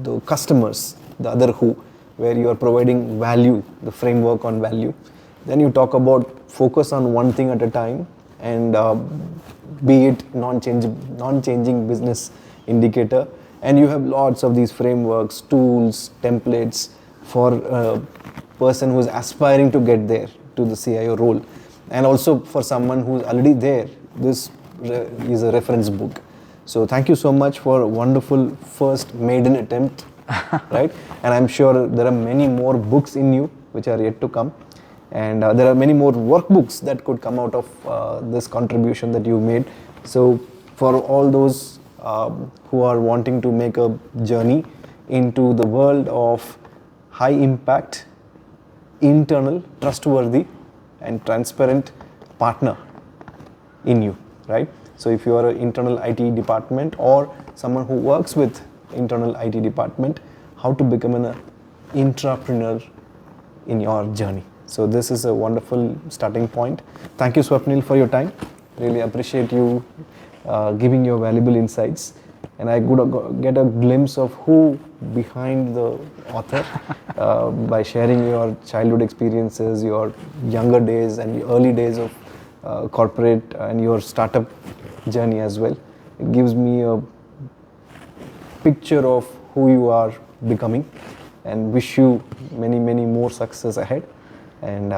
the customers, the other who, where you are providing value, the framework on value. Then you talk about focus on one thing at a time, and be it non-changing business indicator. And you have lots of these frameworks, tools, templates for a person who is aspiring to get there to the CIO role. And also for someone who's already there, this is a reference book. So thank you so much for a wonderful first maiden attempt, right? And I'm sure there are many more books in you which are yet to come. And there are many more workbooks that could come out of this contribution that you made. So for all those who are wanting to make a journey into the world of high impact, internal, trustworthy and transparent partner in you, right? So if you are an internal IT department or someone who works with internal IT department, how to become an intrapreneur in your journey. So this is a wonderful starting point. Thank you, Swapnil, for your time. Really appreciate you giving your valuable insights. And I could get a glimpse of who behind the author by sharing your childhood experiences, your younger days and your early days of corporate and your startup journey as well. It gives me a picture of who you are becoming, and wish you many more success ahead. And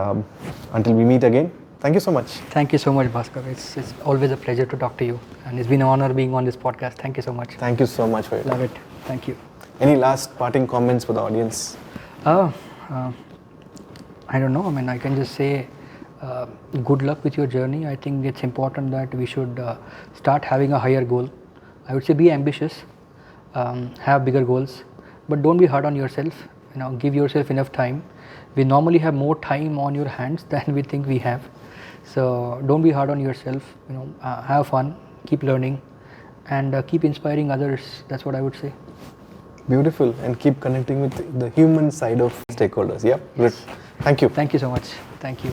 until we meet again, thank you so much. Thank you so much, Bhaskar. It's always a pleasure to talk to you, and it's been an honor being on this podcast. Thank you so much. Thank you so much for your time. Love it. Thank you. Any last parting comments for the audience? I don't know. I mean, I can just say good luck with your journey. I think it's important that we should start having a higher goal. I would say be ambitious, have bigger goals, but don't be hard on yourself. Give yourself enough time. We normally have more time on your hands than we think we have. So don't be hard on yourself. Have fun, keep learning, and keep inspiring others. That's what I would say. Beautiful. And keep connecting with the human side of stakeholders. Yeah. Yes. Good. Thank you. Thank you so much. Thank you.